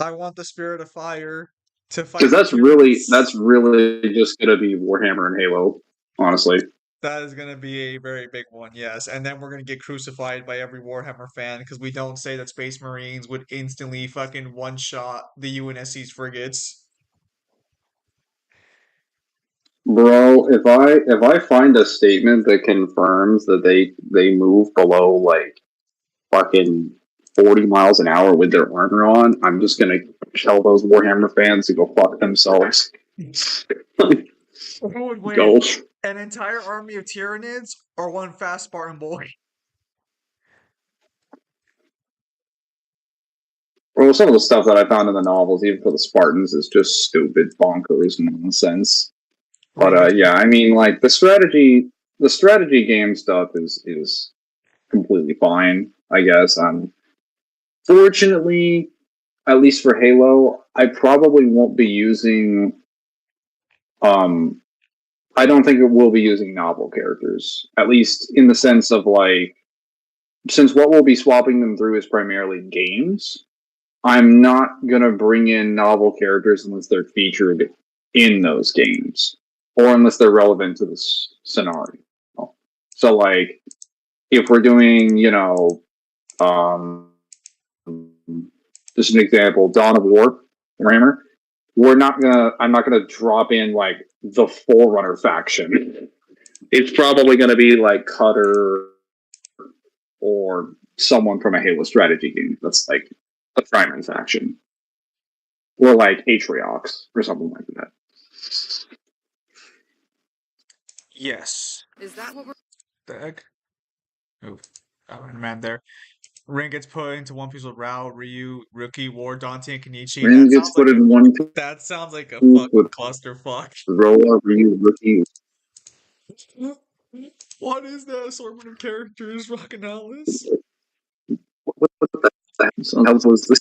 I want the Spirit of Fire to Because fight the that's Tyranids. really just gonna be Warhammer and Halo, honestly. That is going to be a very big one, yes. And then we're going to get crucified by every Warhammer fan because we don't say that Space Marines would instantly fucking one-shot the UNSC's frigates. Bro, if I find a statement that confirms that they move below like fucking 40 miles an hour with their armor on, I'm just gonna tell those Warhammer fans to go fuck themselves. Who would win? Go. An entire army of Tyranids or one fast Spartan boy? Well, some of the stuff that I found in the novels, even for the Spartans, is just stupid, bonkers nonsense. But Realistic. yeah, I mean, like the strategy game stuff is completely fine, I guess. Fortunately, at least for Halo, I probably won't be using. Um, I don't think it will be using novel characters, at least in the sense of like, since what we'll be swapping them through is primarily games. I'm not gonna bring in novel characters unless they're featured in those games or unless they're relevant to this scenario. So, like, if we're doing, um, just an example, Dawn of War, Rammer. I'm not gonna drop in like the Forerunner faction. It's probably gonna be like Cutter or someone from a Halo strategy game that's like a primary faction. Or like Atriox or something like that. Yes. Is that what we're? The heck? Oh, man, there. Ring gets put into one piece with Rao, Ryu, Rookie, War, Dante, and Kenichi. Rin gets put in one piece That sounds like a with fucking clusterfuck. Roa, Ryu, Rookie. What is that assortment of characters, fucking Alice? What the hell was this?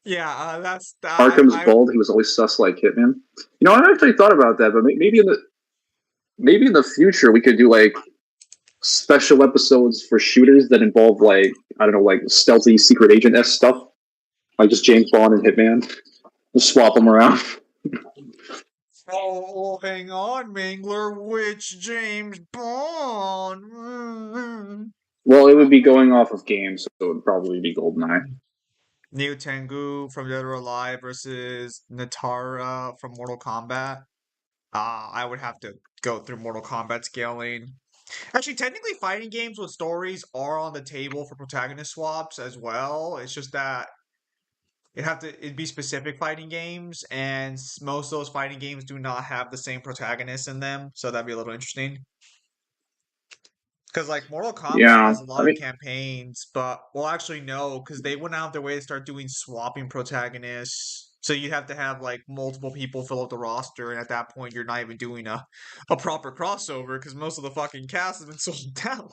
Yeah, that's Arkham's I bald. He was always sus like Hitman. You know, I actually thought about that, but maybe in the future we could do like special episodes for shooters that involve like I don't know, like stealthy secret agent s stuff, like just James Bond and Hitman. Just swap them around. Oh, hang on, Mangler. Which James Bond? Well, it would be going off of games, so it would probably be GoldenEye. Neo Tengu from Dead or Alive versus Natara from Mortal Kombat. I would have to go through Mortal Kombat scaling. Actually, technically, fighting games with stories are on the table for protagonist swaps as well. It's just that it'd be specific fighting games, and most of those fighting games do not have the same protagonists in them, so that'd be a little interesting. Because like Mortal Kombat Yeah, has a I lot of mean, campaigns, but well, actually no, because they went out of their way to start doing swapping protagonists. So you'd have to have like multiple people fill up the roster, and at that point, you're not even doing a proper crossover because most of the fucking cast has been sold down.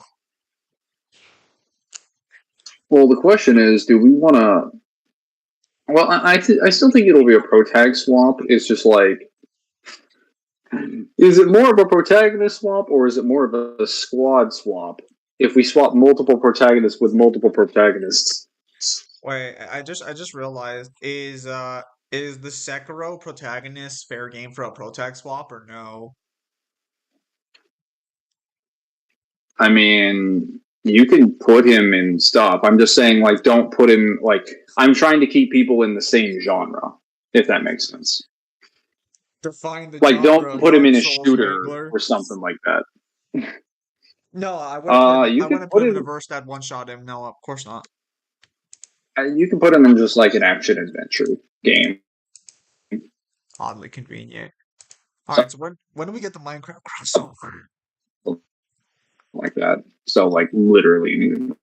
well, the question is, do we want to? Well, I still think it'll be a protag swap. It's just like, is it more of a protagonist swap or is it more of a squad swap? If we swap multiple protagonists with multiple protagonists, Wait, I just realized is the Sekiro protagonist fair game for a protag swap or no? I mean, you can put him in stuff. I'm just saying, like, don't put him like. I'm trying to keep people in the same genre, if that makes sense. Define the Like, don't genre, put him Dark in a Souls shooter Mangler. or something like that. No, I wouldn't put him. You I can wouldn't put put him in a him. verse that one shot him. No, of course not. You can put him in just like an action adventure game, Oddly convenient. All right, something so when do we get the Minecraft crossover? like that. So, like, literally anything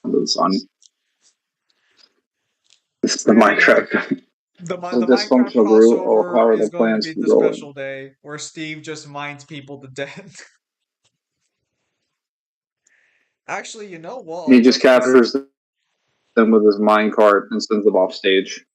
under the sun. This is the Yeah, Minecraft. the Minecraft Dysfunctional group. Oh, how crossover are is the going to plans be to the go? special day where Steve just mines people to death. Actually, you know what? He just captures them with his minecart and sends them off stage.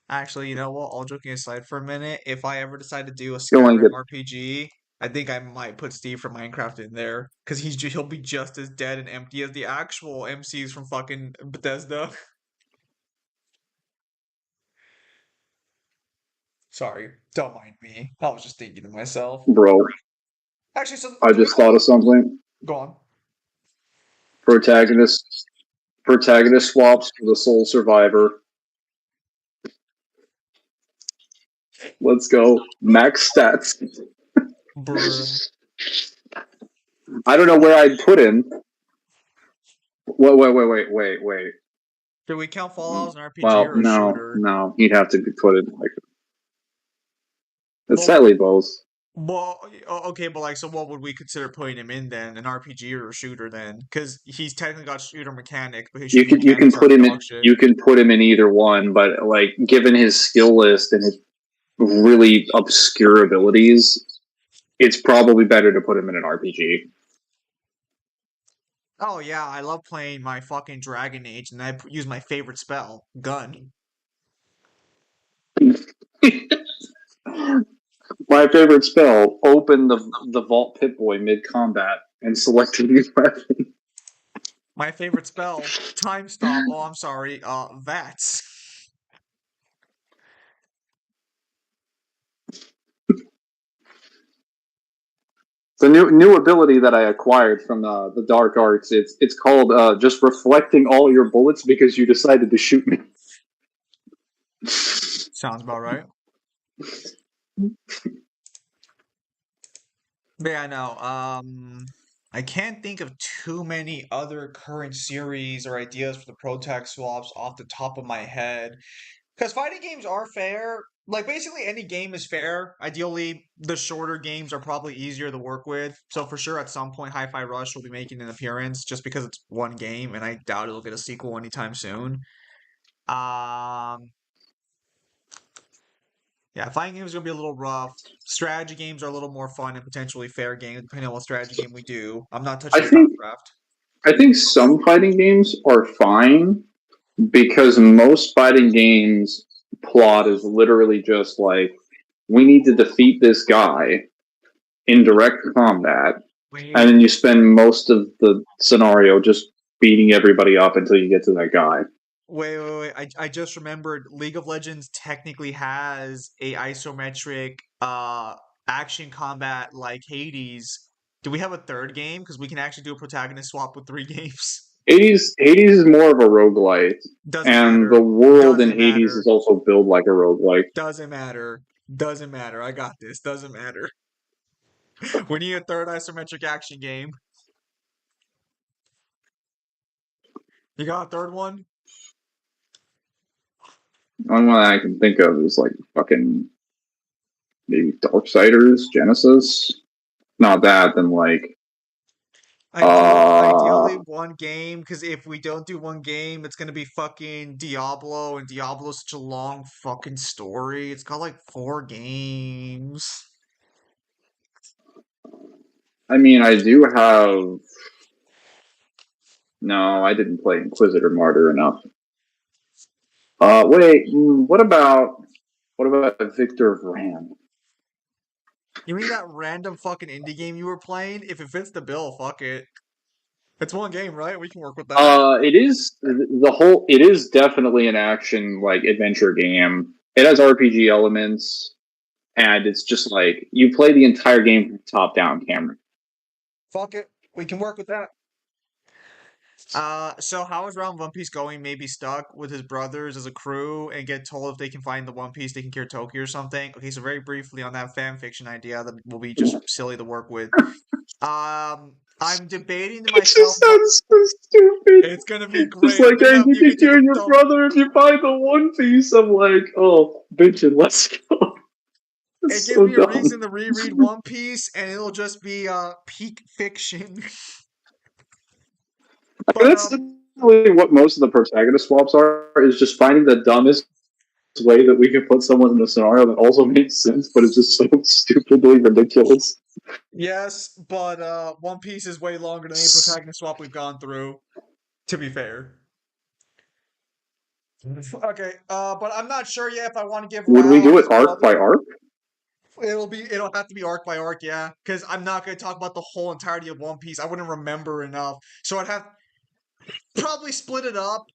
Actually, you know what? All joking aside for a minute, if I ever decide to do a He'll only Skyrim get RPG, I think I might put Steve from Minecraft in there because he'll be just as dead and empty as the actual MCs from fucking Bethesda. Sorry, don't mind me. I was just thinking to myself. bro. Actually, so I do we just call thought it? of something. Go on. Protagonist protagonist swaps for the sole survivor. Let's go. Max stats. Bruh. I don't know where I'd put him. Wait. Do we count Fallout as an RPG Well, or a no, shooter? no. He'd have to be put in like it's Well, sadly both. okay, but like, so what would we consider putting him in then? An RPG or a shooter then? Because he's technically got shooter mechanics, but his shooting You can mechanics are put him in dog shit. you can put him in either one, but like given his skill list and his really obscure abilities, it's probably better to put him in an RPG. Oh yeah, I love playing my fucking Dragon Age, and use my favorite spell, gun. My favorite spell: open the Vault Pip Boy mid combat and select a new weapon. My favorite spell, time stop. Oh, I'm sorry. VATS. a new ability that I acquired from the dark arts. It's called just reflecting all your bullets because you decided to shoot me. Sounds about right. But yeah, no. I can't think of too many other current series or ideas for the Protag swaps off the top of my head. Because fighting games are fair. Like basically any game is fair. Ideally, the shorter games are probably easier to work with. So for sure, at some point, Hi-Fi Rush will be making an appearance just because it's one game, and I doubt it'll get a sequel anytime soon. Um, yeah, fighting games are gonna be a little rough. Strategy games are a little more fun and potentially fair games, depending on what strategy game we do. I'm not I touching think StarCraft. I think some fighting games are fine because most fighting games plot is literally just like we need to defeat this guy in direct combat, and Wait, then you spend most of the scenario just beating everybody up until you get to that guy. wait. I just remembered League of Legends technically has a isometric action combat like Hades. Do we have a third game? Because we can actually do a protagonist swap with three games. Hades is more of a roguelite, Doesn't and the matter. world in Doesn't Hades is matter. also built like a roguelike. Doesn't matter. Doesn't matter. I got this. Doesn't matter. We need a third isometric action game. You got a third one? The only one I can think of is like fucking maybe Darksiders, Genesis. Not that, then like Ideally uh one game, because if we don't do one game, it's gonna be fucking Diablo, and Diablo's such a long fucking story. It's got like 4 games. I mean I do have no, I didn't play Inquisitor Martyr enough. Wait, what about Victor Vran? You mean that random fucking indie game you were playing? If it fits the bill, fuck it. It's one game, right? We can work with that. It is the whole. It is definitely an action like adventure game. It has RPG elements, and it's just like you play the entire game from top down camera. Fuck it. We can work with that. So how is Round One Piece going? Maybe stuck with his brothers as a crew and get told if they can find the One Piece, they can cure Tokyo or something. Okay, so very briefly on that fan fiction idea that will be just silly to work with. I'm debating to It myself. just sounds so stupid. It's gonna be Just great. like, hey, you You can can take cure a your dump. brother if you find the One Piece. I'm like, oh, bitch, it, let's go. It It's gives so me a dumb. reason to reread One Piece, and it'll just be peak fiction. I mean, But that's definitely what most of the protagonist swaps are, is just finding the dumbest way that we can put someone in a scenario that also makes sense, but it's just so stupidly ridiculous. yes, but One Piece is way longer than any protagonist swap we've gone through. To be fair. Okay, but I'm not sure yet if I want to give Would we Rao do his it arc by brother. arc? It'll have to be arc by arc, yeah, because I'm not gonna talk about the whole entirety of One Piece. I wouldn't remember enough, so I'd have probably split it up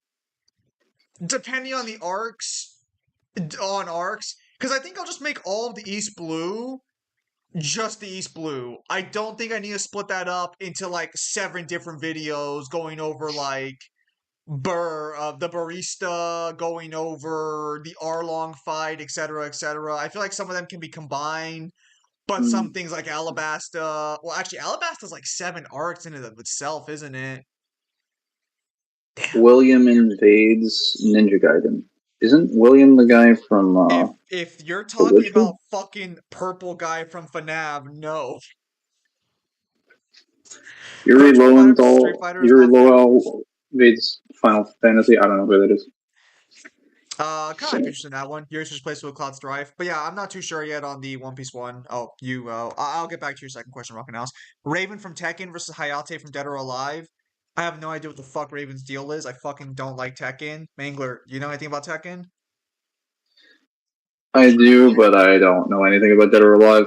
depending on the arcs, because I think I'll just make all of the East Blue just the East Blue. I don't think I need to split that up into like 7 different videos going over like the barista, going over the Arlong fight, etc., etc. I feel like some of them can be combined, but some Mm. things like Alabasta. Well, actually, Alabasta's like 7 arcs in and of itself, isn't it? Damn. William invades Ninja Gaiden. Isn't William the guy from If you're The talking Witcher? about fucking purple guy from FNAF, no. Virtual Fighter versus Street Fighter is Yuri not fair. Lowell invades Final Fantasy. I don't know who that is. Kind of So, interested in that one. Yours just plays with Cloud Strife, but yeah, I'm not too sure yet on the One Piece one. Oh, I'll get back to your second question, Rock and House. Raven from Tekken versus Hayate from Dead or Alive. I have no idea what the fuck Raven's deal is. I fucking don't like Tekken. Mangler, you know anything about Tekken? I do, but I don't know anything about Dead or Alive.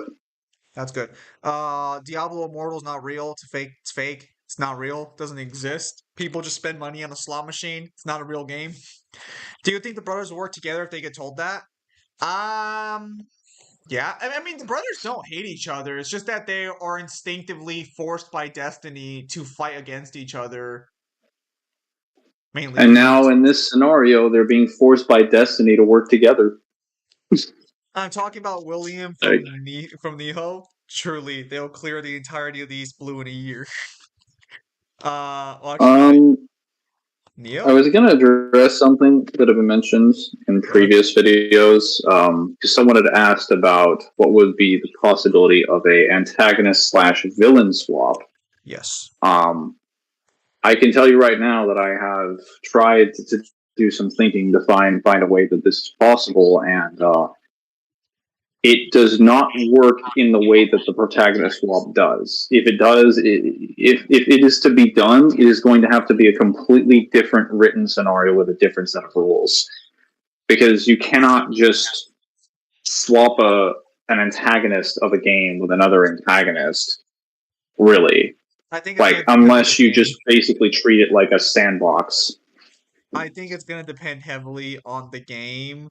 That's good. Diablo Immortal's not real. It's a fake. It's fake. It's not real. It doesn't exist. People just spend money on a slot machine. It's not a real game. Do you think the brothers will work together if they get told that? Um, Yeah, I mean, the brothers don't hate each other. It's just that they are instinctively forced by destiny to fight against each other. Mainly And Lee. now in this scenario, they're being forced by destiny to work together. I'm talking about William Like, from Neho. Surely they'll clear the entirety of the East Blue in a year. Well, actually, no. um, I Neo? was going to address something that have been mentioned in Good. previous videos. Because someone had asked about what would be the possibility of a antagonist slash villain swap. Yes. Um, I can tell you right now that I have tried to do some thinking to find a way that this is possible, and it does not work in the way that the protagonist swap does. If it does, if it is to be done, it is going to have to be a completely different written scenario with a different set of rules, because you cannot just swap an antagonist of a game with another antagonist, really. I think it's Like, gonna depend on the unless you game. just basically treat it like a sandbox. I think it's gonna depend heavily on the game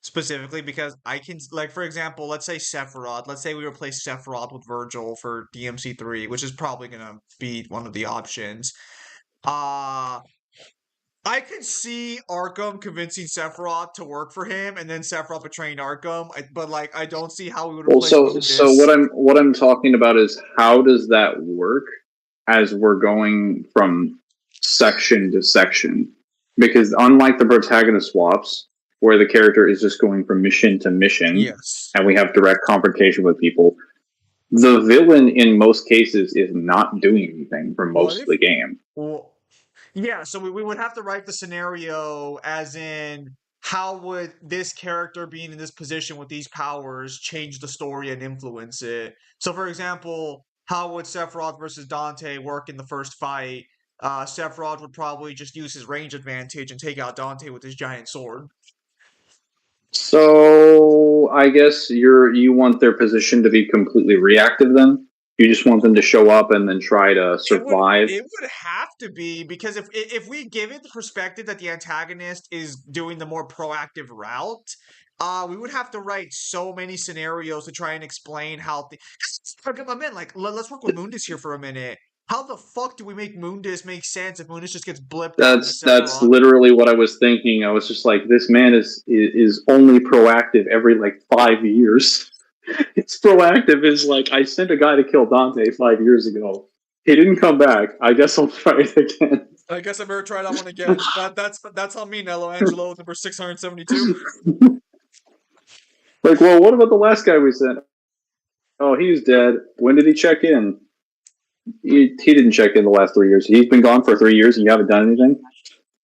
specifically because I can like for example, let's say Sephiroth. Let's say we replace Sephiroth with Virgil for DMC3, which is probably gonna be one of the options. Uh I could see Arkham convincing Sephiroth to work for him, and then Sephiroth betraying Arkham. But like, I don't see how we would Well, replace so Mundus. what I'm talking about is how does that work as we're going from section to section? Because unlike the protagonist swaps, where the character is just going from mission to mission, Yes. and we have direct confrontation with people, the villain in most cases is not doing anything for What most of if? the game. Well, yeah. So we would have to write the scenario as in how would this character being in this position with these powers change the story and influence it? So, for example, how would Sephiroth versus Dante work in the first fight? Sephiroth would probably just use his range advantage and take out Dante with his giant sword. So I guess you want their position to be completely reactive then? You just want them to show up and then try to It would survive. it would have to be because if we give it the perspective that the antagonist is doing the more proactive route, we would have to write so many scenarios to try and explain how. I mean, like let's work with Mundus here for a minute. How the fuck do we make Mundus make sense if Mundus just gets blipped out into That's Sephiroth? literally what I was thinking. I was just like, this man is only proactive every like 5 years. It's proactive is like, I sent a guy to kill Dante 5 years ago. He didn't come back. I guess I'll try it again. I guess I better try that one again. That's on me, Nello Angelo, number 672. Like, well, what about the last guy we sent? Oh, he's dead. When did he check in? He didn't check in the last 3 years. He's been gone for 3 years and you haven't done anything?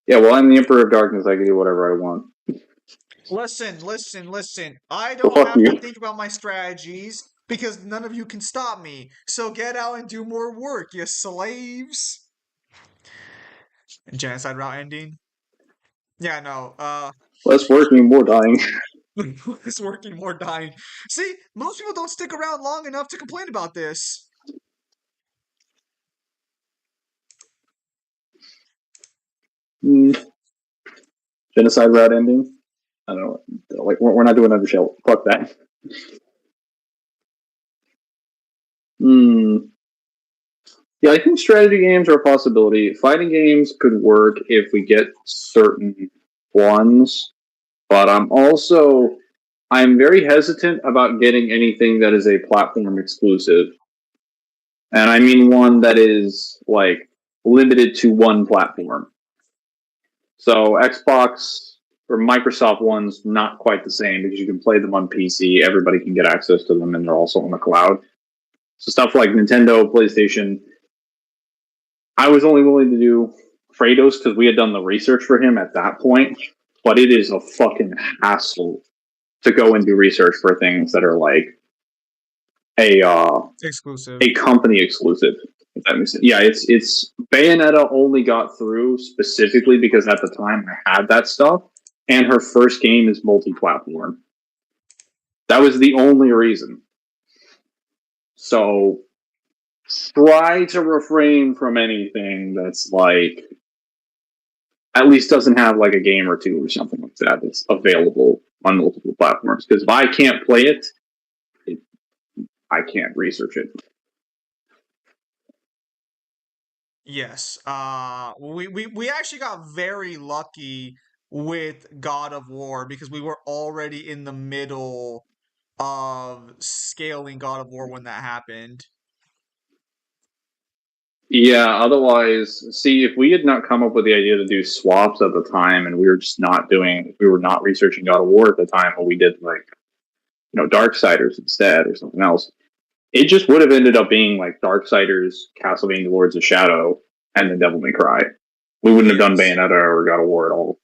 Yeah, well, I'm the Emperor of Darkness. I can do whatever I want. Listen. I So don't fuck have to you. think about my strategies because none of you can stop me. So get out and do more work, you slaves. Genocide route ending? Yeah, no. Less working, more dying. It's working more dying. See, most people don't stick around long enough to complain about this. Mm, genocide route ending. I don't know. Like we're not doing Undershell. Fuck that. Hmm. Yeah, I think strategy games are a possibility. Fighting games could work if we get certain ones, but I'm very hesitant about getting anything that is a platform exclusive. And I mean one that is like limited to one platform. So Xbox or Microsoft ones not quite the same because you can play them on PC, everybody can get access to them and they're also on the cloud. So stuff like Nintendo, PlayStation, I was only willing to do Kratos because we had done the research for him at that point, but it is a fucking hassle to go and do research for things that are like a Exclusive. a company exclusive. If that makes sense. Yeah, it's Bayonetta only got through specifically because at the time I had that stuff, and her first game is multi-platform. That was the only reason. So try to refrain from anything that's like at least doesn't have like a game or two or something like that that's available on multiple platforms. Because if I can't play it, I can't research it. Yes. We actually got very lucky with God of War because we were already in the middle of scaling God of War when that happened. Yeah, otherwise, see, if we had not come up with the idea to do swaps at the time and we were just not doing, we were not researching God of War at the time, but we did like, Darksiders instead or something else, it just would have ended up being like Darksiders, Castlevania Lords of Shadow, and then Devil May Cry. We wouldn't have done Yes. Bayonetta or God of War at all.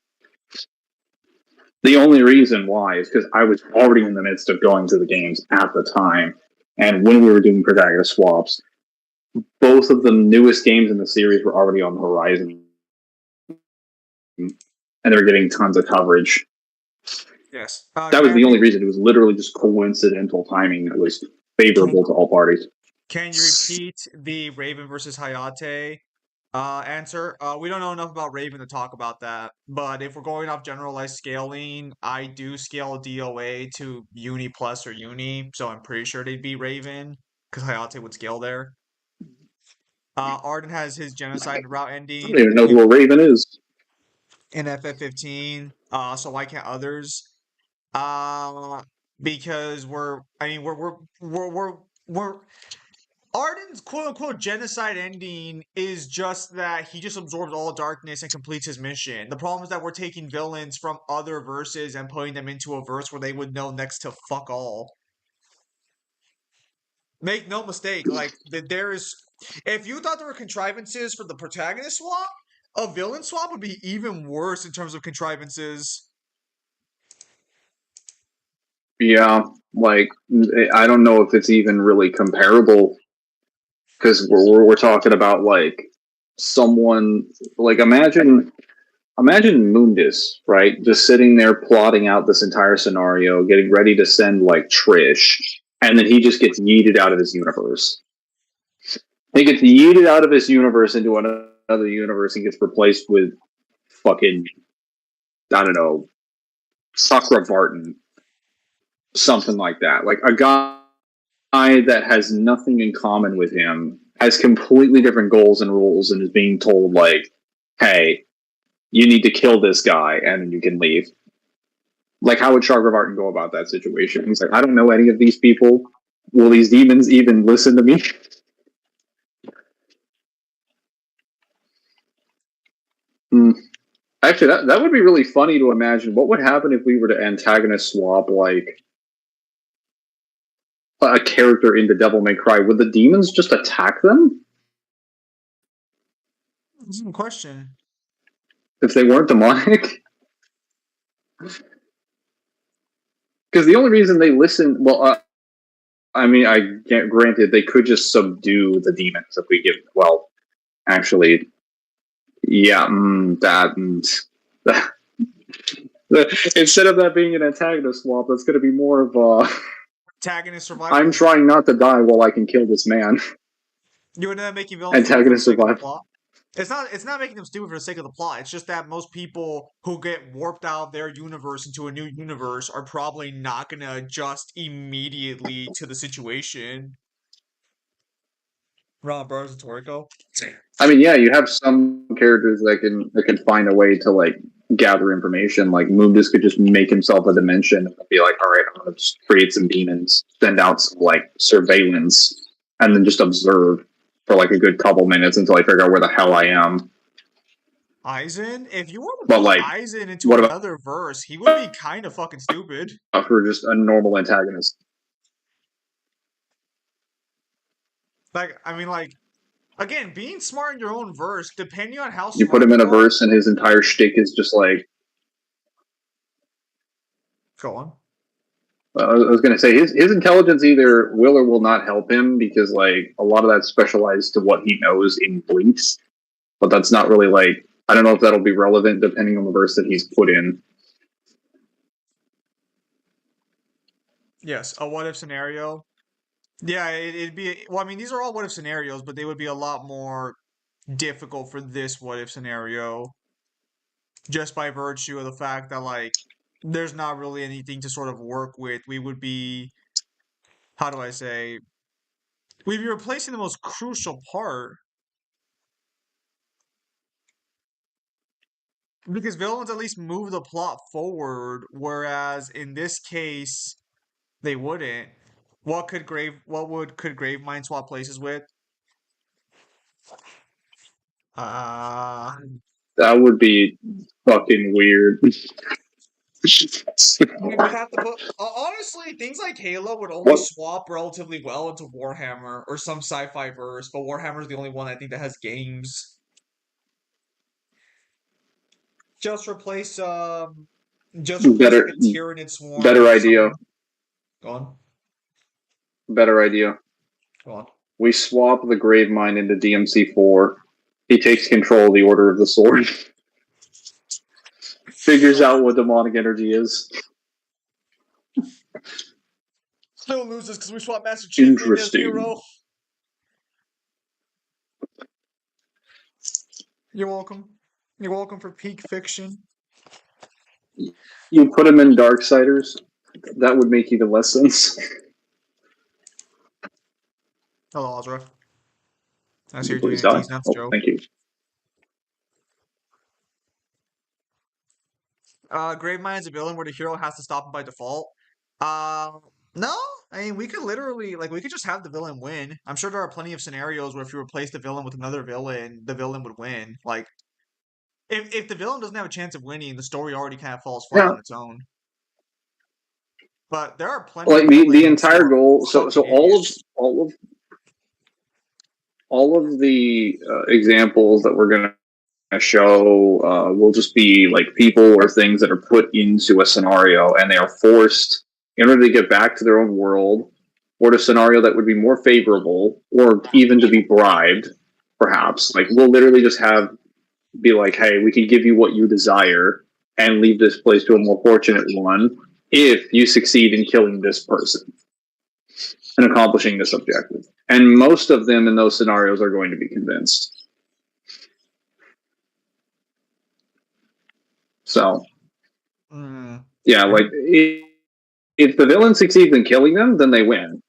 The only reason why is because I was already in the midst of going to the games at the time. And when we were doing protagonist swaps, both of the newest games in the series were already on the horizon, and they were getting tons of coverage. Yes. That was the only reason. It was literally just coincidental timing that was Can favorable to all parties. can you repeat the Raven versus Hayate answer? We don't know enough about Raven to talk about that, but if we're going off generalized scaling, I do scale DOA to Uni plus or Uni, so I'm pretty sure they'd be Raven because Hayate would scale there. Arden has his genocide route I don't ending even know who a Raven is. in FF15. So why can't others? Uh, because I mean, we're Arden's quote unquote genocide ending is just that he just absorbs all darkness and completes his mission. The problem is that we're taking villains from other verses and putting them into a verse where they would know next to fuck all. Make no mistake, like there is. If you thought there were contrivances for the protagonist swap, a villain swap would be even worse in terms of contrivances. Yeah, like I don't know if it's even really comparable because we're talking about like someone like imagine Mundus, right? Just sitting there plotting out this entire scenario, getting ready to send like Trish, and then he just gets yeeted out of his universe. He gets yeeted out of his universe into another universe and gets replaced with fucking, I don't know, Sakura Vartan, something like that. Like a guy that has nothing in common with him, has completely different goals and rules, and is being told like, "Hey, you need to kill this guy, and then you can leave." Like, how would Chakravartin go about that situation? He's like, I don't know any of these people. Will these demons even listen to me? Hmm. Actually, that would be really funny to imagine. What would happen if we were to antagonist swap like a character into Devil May Cry? Would the demons just attack them This is a question. if they weren't demonic? Because the only reason they listen, well, I mean, I get granted they could just subdue the demons if we give. Well, actually, yeah, that instead of that being an antagonist swap, that's going to be more of a. Antagonist I'm survival. trying not to die while I can kill this man. You would end up making villains stupid for the Antagonist sake of the survival. plot. It's not making them stupid for the sake of the plot. It's just that most people who get warped out of their universe into a new universe are probably not gonna adjust immediately to the situation. Ron Burroughs and Toriko. I mean, yeah, you have some characters that can find a way to like gather information. Like Moondus could just make himself a dimension and be like, all right, I'm gonna just create some demons, send out some like surveillance, and then just observe for like a good couple minutes until I figure out where the hell I am. Aizen? If you were to But put like, Aizen into what about another verse, he would be kind of fucking stupid. for just a normal antagonist? Like, I mean, like, again, being smart in your own verse, depending on how You put smart him in a you are. verse, and his entire shtick is just like. Go on. I was going to say his intelligence either will or will not help him because like a lot of that's specialized to what he knows in Bleaks, but that's not really like I don't know if that'll be relevant depending on the verse that he's put in. Yes, a what if scenario. Yeah, it'd be. Well, I mean, these are all what if scenarios, but they would be a lot more difficult for this what if scenario just by virtue of the fact that, like, there's not really anything to sort of work with. We would be, how do I say? We'd be replacing the most crucial part because villains at least move the plot forward, whereas in this case they wouldn't. What could Gravemind swap places with? Uh That would be fucking weird. we would have to put honestly things like Halo would only What? swap relatively well into Warhammer or some sci-fi verse, but Warhammer's the only one I think that has games. Just replace just replace like Better, a Tyranid swarm better with idea. some. Go on, Better idea. go on. We swap the Gravemind into DMC4. He takes control of the Order of the Sword. Figures out what demonic energy is. Still loses because we swap Master Chief in as Interesting. hero. You're welcome. You're welcome for peak fiction. You put him in Darksiders. That would make even less sense. Hello, Azra. I see you're doing Please a die. tease nuts Oh, joke. thank you. Gravemind's a villain where the hero has to stop him by default. Uh, no, I mean we could literally we could just have the villain win. I'm sure there are plenty of scenarios where if you replace the villain with another villain, the villain would win. Like if the villain doesn't have a chance of winning, the story already kind of falls flat Yeah, on its own. But there are plenty like of the villains who entire are goal. So fucking idiots. all of the examples that we're gonna show will just be like people or things that are put into a scenario and they are forced in order to get back to their own world or to a scenario that would be more favorable or even to be bribed perhaps like we'll literally just have be like hey we can give you what you desire and leave this place to a more fortunate one if you succeed in killing this person and accomplishing this objective and most of them in those scenarios are going to be convinced so Mm. yeah, like if the villain succeeds in killing them, then they win.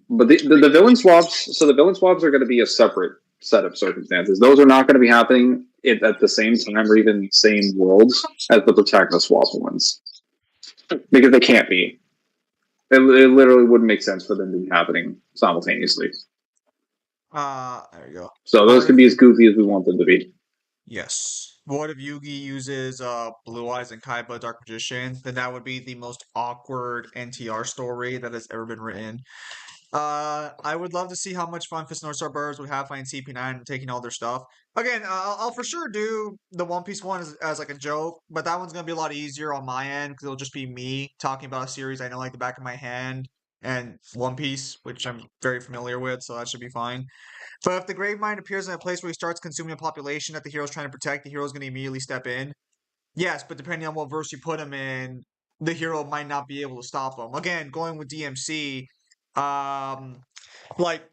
But the villain swaps, so the villain swaps are going to be a separate set of circumstances. Those are not going to be happening at the same time or even the same worlds as the protagonist swap ones because they can't be. It literally wouldn't make sense for them to be happening simultaneously. There you go. So those What can if be you as goofy as we want them to be. Yes. What if Yugi uses Blue Eyes and Kaiba Dark Magician? Then that would be the most awkward NTR story that has ever been written. I would love to see how much fun Fist North Star Birds would have fighting CP9 and taking all their stuff. Again, I'll for sure do the One Piece one as like a joke, but that one's gonna be a lot easier on my end because it'll just be me talking about a series I know like the back of my hand and One Piece, which I'm very familiar with, so that should be fine. But if the Gravemind appears in a place where he starts consuming a population that the hero's trying to protect, the hero's going to immediately step in. Yes, but depending on what verse you put him in, the hero might not be able to stop him. Again, going with DMC, um, like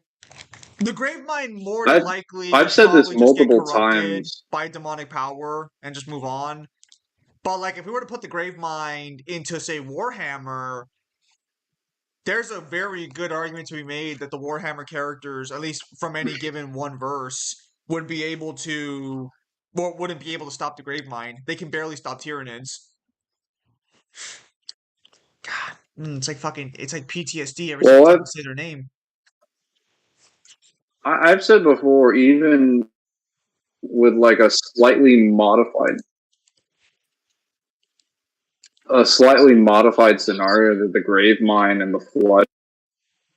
the Gravemind more than I've likely I've could said this probably just get multiple corrupted times. by demonic power and just move on. But like if we were to put the Gravemind into say Warhammer, there's a very good argument to be made that the Warhammer characters, at least from any given one verse, would be able to, or wouldn't be able to stop the Gravemind. They can barely stop Tyranids. God, it's like fucking, it's like PTSD every single Well, time I say their name. I've said before, even with like a slightly modified scenario that the grave mine and the flood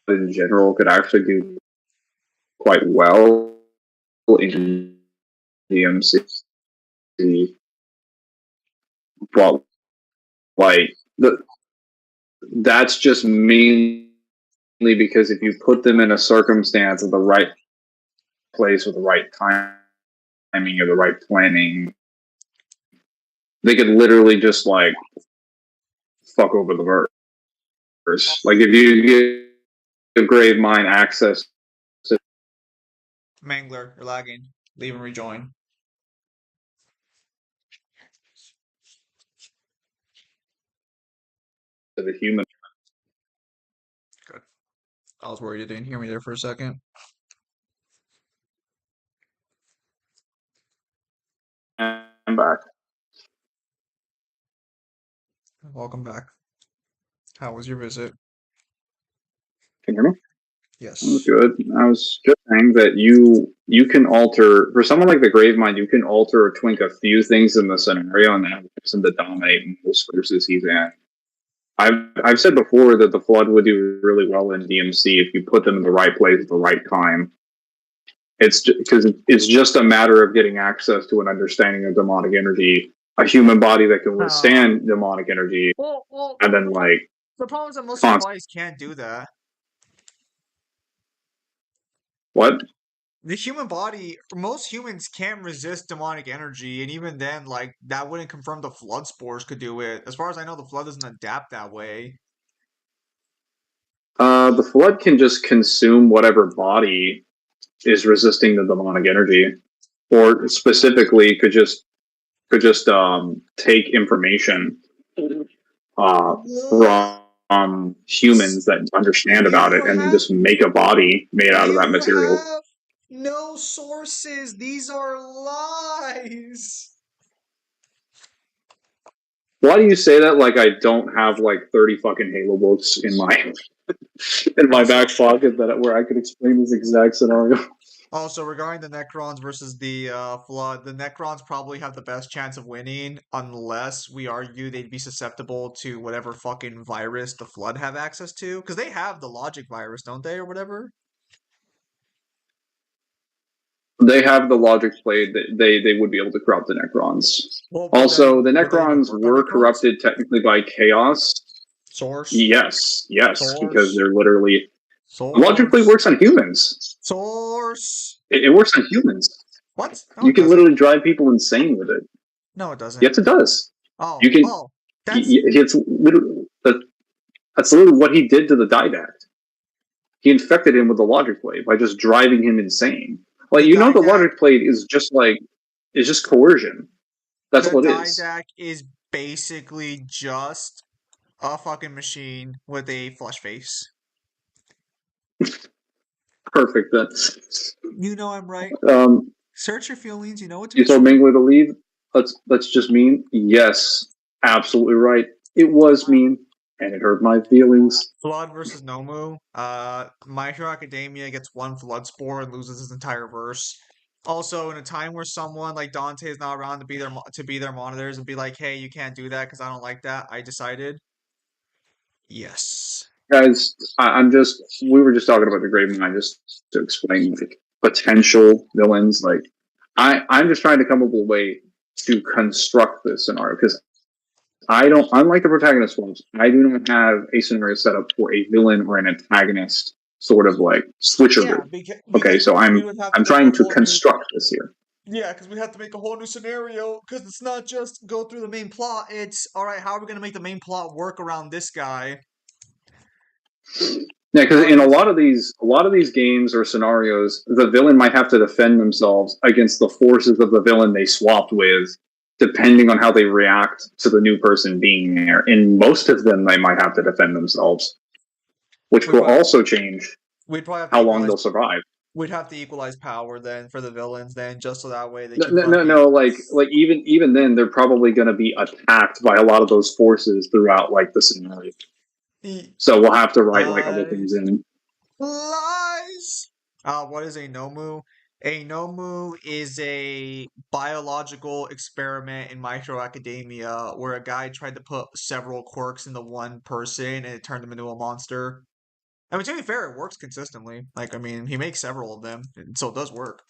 in general could actually do quite well in DMC. But like that's just mainly because if you put them in a circumstance of the right place with the right timing or the right planning, they could literally just like fuck over the verse. Like if you give grave mine access to Mangler, you're lagging. Leave and rejoin. the human. Good. I was worried you didn't hear me there for a second. I'm back. Welcome back. How was your visit? Can you hear me? That was Yes. good. I was just saying that you can alter for someone like the Gravemind, you can alter or tweak a few things in the scenario and that helps him to dominate most forces he's in. I've said before that the Flood would do really well in DMC if you put them in the right place at the right time. It's because it's just a matter of getting access to an understanding of demonic energy, a human body that can withstand demonic energy, Well, and then like the problem is that most human const- bodies can't do that. what? The human body, most humans can't resist demonic energy, and even then, like, that wouldn't confirm the flood spores could do it. As far as I know, the flood doesn't adapt that way. The Flood can just consume whatever body is resisting the demonic energy, or specifically could just take information from humans that understand about it, You and then have just make a body made out of that you material. have no sources. These are lies. Why do you say that? Like I don't have like 30 fucking Halo books in my Also, back pocket that where I could explain this exact scenario. Also, regarding the Necrons versus the Flood, the Necrons probably have the best chance of winning unless we argue they'd be susceptible to whatever fucking virus the Flood have access to. Because they have the logic virus, don't they, or whatever? They have the logic played that they would be able to corrupt the Necrons. Well, Also, the would that even Necrons work on were Necrons? corrupted technically by chaos. Source, Yes, because source, they're literally logically source, works on humans. source. It works on humans. What? No, You it can doesn't. literally drive people insane with it. No, it doesn't. Yes, it does. Oh, You can. oh, that's It's literally that's literally what he did to the Didact. He infected him with the logic blade by just driving him insane. Like the the Didac. logic blade is just like it's just coercion. That's The all it is. Didac is basically just a fucking machine with a flush face. Perfect. That's You know I'm right. um. Search your feelings. You know what to You be told true. Mingler to leave. That's just mean. Yes, absolutely right. It was mean, and it hurt my feelings. Flood versus Nomu. My Hero Academia gets one Flood Spore and loses his entire verse. Also, in a time where someone like Dante is not around to be their monitors and be like, "Hey, you can't do that because I don't like that," I decided, yes. Guys, I'm just. We were just talking about the Grave Mind just to explain like potential villains. Like, I'm just trying to come up with a way to construct this scenario because I don't. Unlike the protagonist ones, I do not have a scenario set up for a villain or an antagonist sort of like Yeah, switcheroo. Okay, so we would have to I'm make a trying to whole new. construct this here. Yeah, because we have to make a whole new scenario. Because it's not just go through the main plot. It's all right. How are we gonna make the main plot work around this guy? Yeah, because What in is a lot of these games or scenarios, the villain might have to defend themselves against the forces of the villain they swapped with, depending on how they react to the new person being there. In most of them, they might have to defend themselves, which we'd will probably, also change we'd probably have to how long equalize. they'll survive. We'd have to equalize power then for the villains then, just so that way they No, can no, no, fucking. no, like even then, they're probably going to be attacked by a lot of those forces throughout like the scenario. So we'll have to write like other things Lies. in. Lies. What is a Nomu? A Nomu is a biological experiment in My Hero Academia where a guy tried to put several quirks into one person and it turned him into a monster. I mean, to be fair, it works consistently. Like, I mean, he makes several of them, so it does work.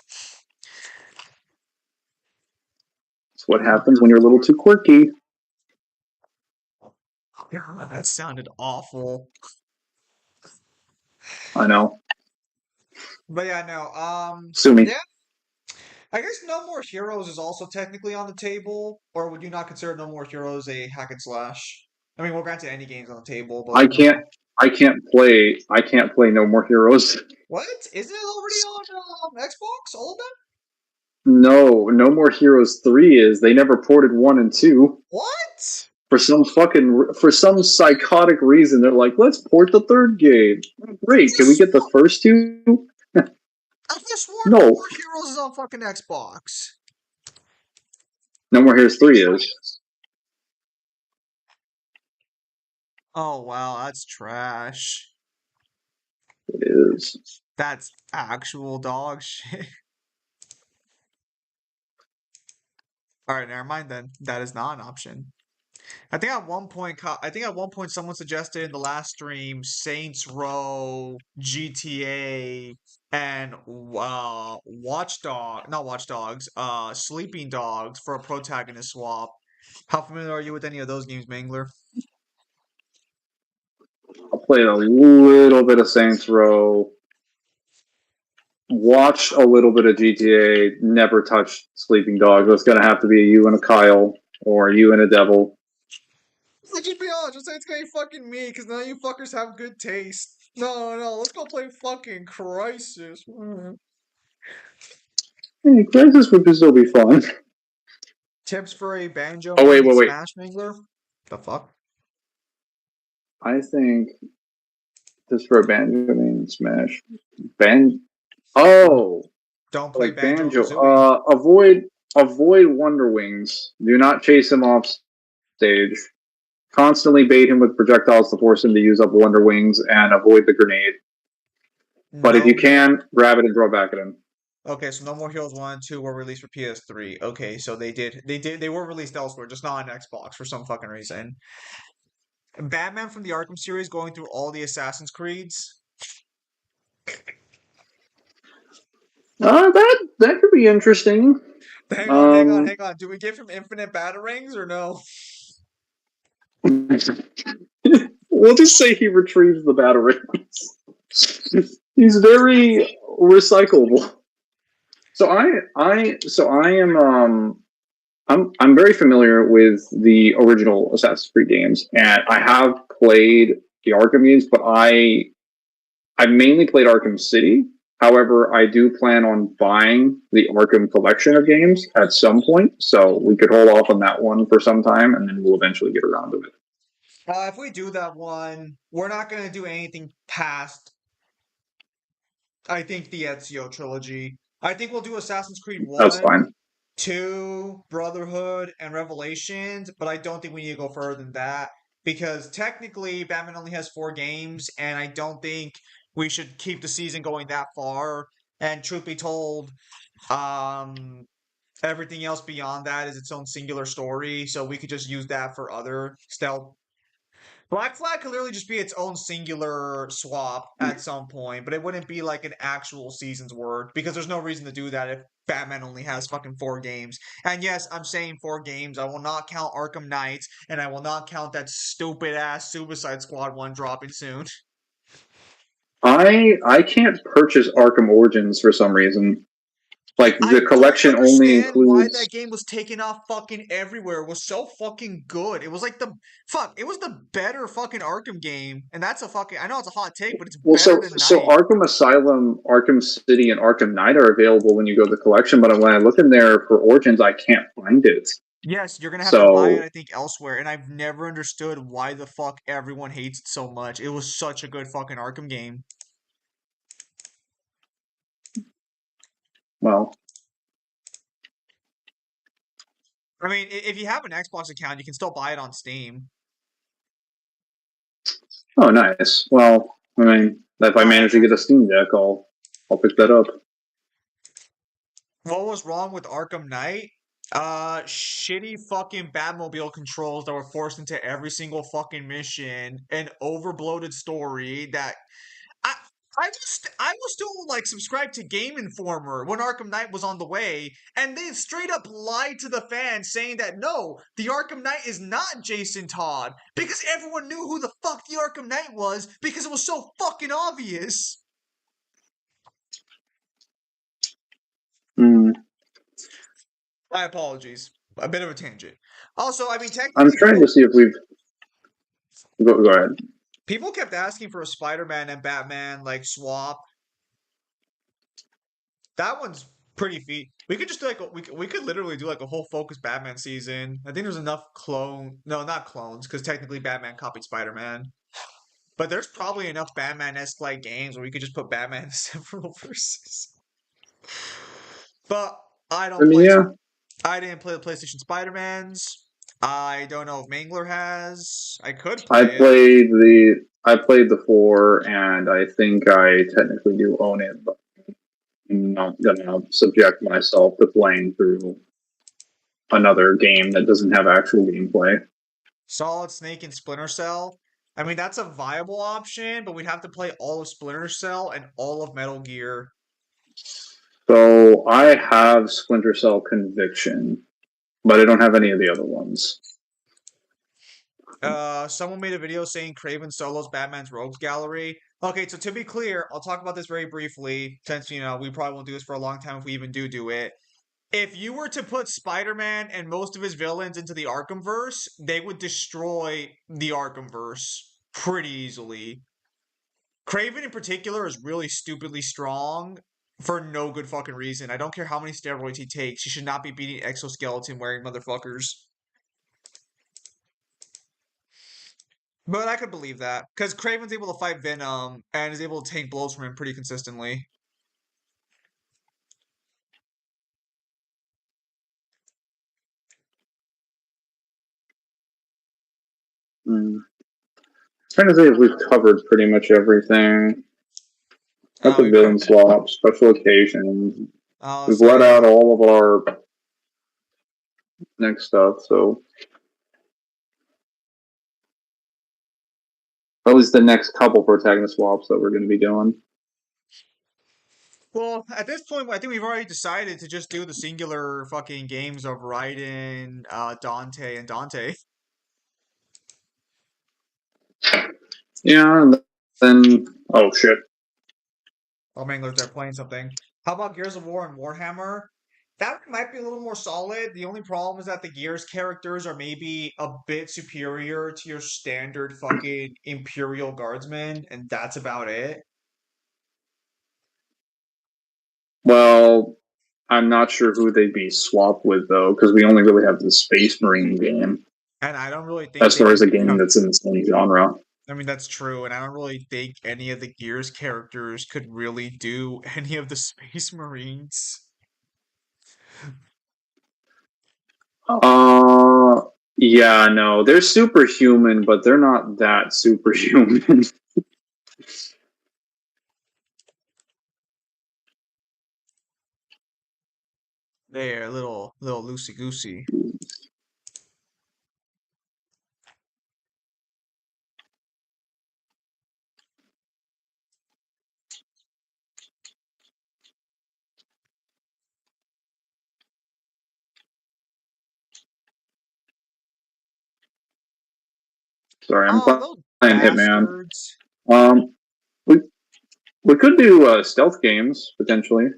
It's what happens when you're a little too quirky. God, that sounded awful. I know. But yeah, no. Sue me. Yeah, I guess No More Heroes is also technically on the table, or would you not consider No More Heroes a hack and slash? I mean, well, granted, any game's on the table, I but no can't. more. I can't play No More Heroes. What? Isn't it already on Xbox? All of them? No, No More Heroes 3 is. They never ported 1 and 2. What? For some psychotic reason, they're like, let's port the third game. Great, can we get the first two? I could have sworn No No, More Heroes is on fucking Xbox. No More Heroes 3 is. Oh wow, that's trash. It is. That's actual dog shit. All right, never mind then. That is not an option. I think at one point, someone suggested in the last stream Saints Row, GTA, and not Watch Dogs, Sleeping Dogs for a protagonist swap. How familiar are you with any of those games, Mangler? I played a little bit of Saints Row, watched a little bit of GTA, never touched Sleeping Dogs. It's going to have to be a you and a Kyle, or a you and a Devil. Let's just be honest. Just say it's gonna be fucking me, because none of you fuckers have good taste. No, let's go play fucking Crisis. Hey, Crisis would still be fun. Tips for a banjo Oh, wait. Smash Mangler? The fuck? I think just for a banjo main Smash. Oh, Don't play like Banjo banjo. Kazooie. Avoid Wonder Wings. Do not chase him off stage. Constantly bait him with projectiles to force him to use up Wonder Wings and avoid the grenade. But if No you more. can, grab it and throw it back at him. Okay, so No More Heroes 1 and 2 were released for PS3. Okay, so they were released elsewhere, just not on Xbox for some fucking reason. Batman from the Arkham series going through all the Assassin's Creeds. That could be interesting. Hang on. Do we give him infinite batarangs or no? We'll just say he retrieves the batarangs. He's very recyclable. So I am I'm very familiar with the original Assassin's Creed games, and I have played the Arkham games, but I've mainly played Arkham City. However, I do plan on buying the Arkham collection of games at some point, so we could hold off on that one for some time, and then we'll eventually get around to it. If we do that one, we're not going to do anything past, I think, the Ezio trilogy. I think we'll do Assassin's Creed That's 1, fine. 2, Brotherhood, and Revelations, but I don't think we need to go further than that because technically Batman only has 4 games, and I don't think we should keep the season going that far. And truth be told, um, everything else beyond that is its own singular story, so we could just use that for other stealth. Black Flag could literally just be its own singular swap at some point, but it wouldn't be like an actual season's worth because there's no reason to do that if Batman only has fucking 4 games. And yes, I'm saying 4 games. I will not count Arkham Knights, and I will not count that stupid ass Suicide Squad one dropping soon. I can't purchase Arkham Origins for some reason. Like I the collection don't only understand why includes. that game was taken off fucking everywhere. It was so fucking good. It was like it was the better fucking Arkham game. And that's a fucking, I know it's a hot take, but it's Well, better so than so Knight. Arkham Asylum, Arkham City, and Arkham Knight are available when you go to the collection. But when I look in there for Origins, I can't find it. Yes, you're gonna have to buy it, So I think, elsewhere. And I've never understood why the fuck everyone hates it so much. It was such a good fucking Arkham game. well, I mean, if you have an Xbox account, you can still buy it on Steam. oh nice. Well, I mean, if I manage to get a Steam Deck, I'll pick that up. What was wrong with Arkham Knight? Shitty fucking Batmobile controls that were forced into every single fucking mission, an overbloated story that I I was still like subscribed to Game Informer when Arkham Knight was on the way, and they straight up lied to the fans saying that no, the Arkham Knight is not Jason Todd because everyone knew who the fuck the Arkham Knight was because it was so fucking obvious. Mm, My apologies. A bit of a tangent. Also, I mean, I'm technically, trying to see if we've. Go ahead. people kept asking for a Spider-Man and Batman like swap. That one's pretty feat. We could just do like we could literally do like a whole focus Batman season. I think there's enough no, not clones, because technically Batman copied Spider-Man. But there's probably enough Batman-esque like games where we could just put Batman in several verses. But I I don't mean, play. yeah, I didn't play the PlayStation Spider-Mans. I don't know if Mangler has. I could I play it. played I played the four, and I think I technically do own it, but I'm not gonna subject myself to playing through another game that doesn't have actual gameplay. Solid Snake and Splinter Cell. I mean, that's a viable option, but we'd have to play all of Splinter Cell and all of Metal Gear. So I have Splinter Cell Conviction, but I don't have any of the other ones. Someone made a video saying Craven Solo's Batman's Rogues Gallery. Okay, so to be clear, I'll talk about this very briefly, since, we probably won't do this for a long time if we even do it. If you were to put Spider-Man and most of his villains into the Arkhamverse, they would destroy the Arkhamverse pretty easily. Craven in particular is really stupidly strong for no good fucking reason. I don't care how many steroids he takes. He should not be beating exoskeleton wearing motherfuckers. But I could believe that because Craven's able to fight Venom and is able to take blows from him pretty consistently. Mm. Trying to say if we've covered pretty much everything. Got the We've villain covered. swap, special occasions. We've So let yeah. out all of our next stuff, so at least the next couple protagonist swaps that we're going to be doing. Well, at this point, I think we've already decided to just do the singular fucking games of Raiden, Dante, and Dante. Yeah, and then oh shit. Oh, Mangler's there playing something. How about Gears of War and Warhammer? That might be a little more solid. The only problem is that the Gears characters are maybe a bit superior to your standard fucking Imperial Guardsmen, and that's about it. Well, I'm not sure who they'd be swapped with though, because we only really have the Space Marine game And I don't really think as they far as could a game become. that's in the same genre. I mean, that's true, and I don't really think any of the Gears characters could really do any of the Space Marines. Uh, yeah, no, they're superhuman, but they're not that superhuman. They're a little loosey goosey. Sorry, I'm Oh, playing those Hitman. bastards! Um, we we could do stealth games potentially.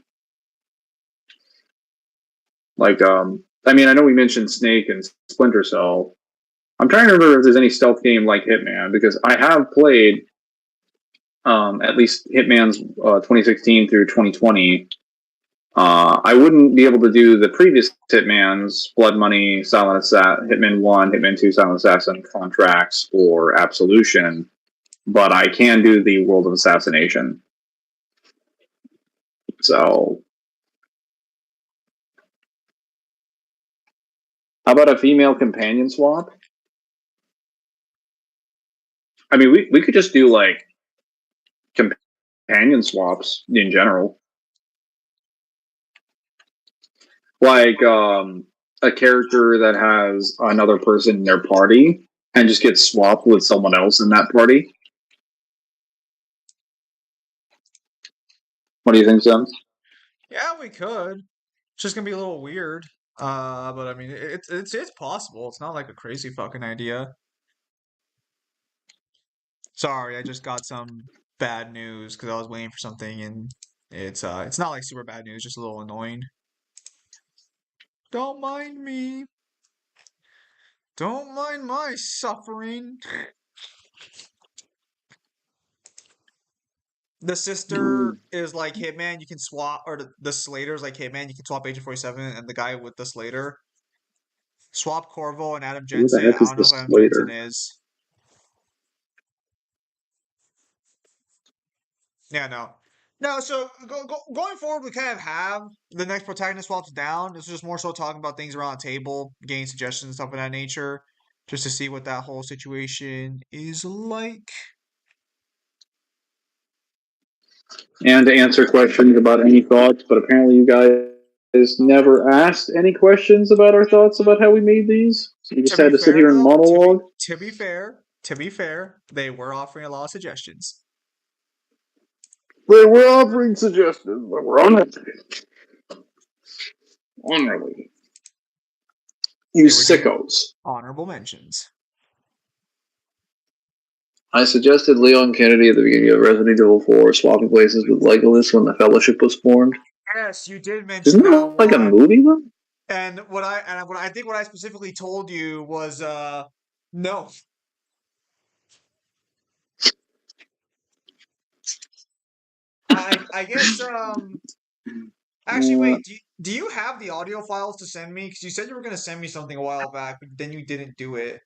Like, I mean, I know we mentioned Snake and Splinter Cell. I'm trying to remember if there's any stealth game like Hitman because I have played at least Hitman's 2016 through 2020. I wouldn't be able to do the previous Hitman's Blood Money, Hitman 1, Hitman 2, Silent Assassin, Contracts, or Absolution, but I can do the World of Assassination. So, how about a female companion swap? I mean, we could just do like companion swaps in general. Like a character that has another person in their party and just gets swapped with someone else in that party. What do you think, Sam? Yeah, we could. It's just gonna be a little weird. But I mean, it's possible. It's not like a crazy fucking idea. Sorry, I just got some bad news because I was waiting for something and it's not like super bad news, just a little annoying. Don't mind me. Don't mind my suffering. The sister is like Hitman. You can swap, or the Slater's like Hitman. You can swap Agent 47 and the guy with the Slater. Swap Corvo and Adam Who the Jensen. heck I is don't know the who Adam Jensen Slater? is. Yeah, no. No, so going forward, we kind of have the next protagonist swaps down. This is just more so talking about things around the table, getting suggestions and stuff of that nature, just to see what that whole situation is like. And to answer questions about any thoughts, but apparently you guys never asked any questions about our thoughts about how we made these. You To just be had to sit fair, here and though, monologue. to be fair, they were offering a lot of suggestions. We're offering suggestions, but we're honorably. You They were deemed sickos. honorable mentions. I suggested Leon Kennedy at the beginning of Resident Evil 4 swapping places with Legolas when the Fellowship was formed. Yes, you did mention Isn't that that like a one. movie, though? And what I think what I specifically told you was no. I guess actually Uh, wait, do you have the audio files to send me? Because you said you were gonna send me something a while back, but then you didn't do it.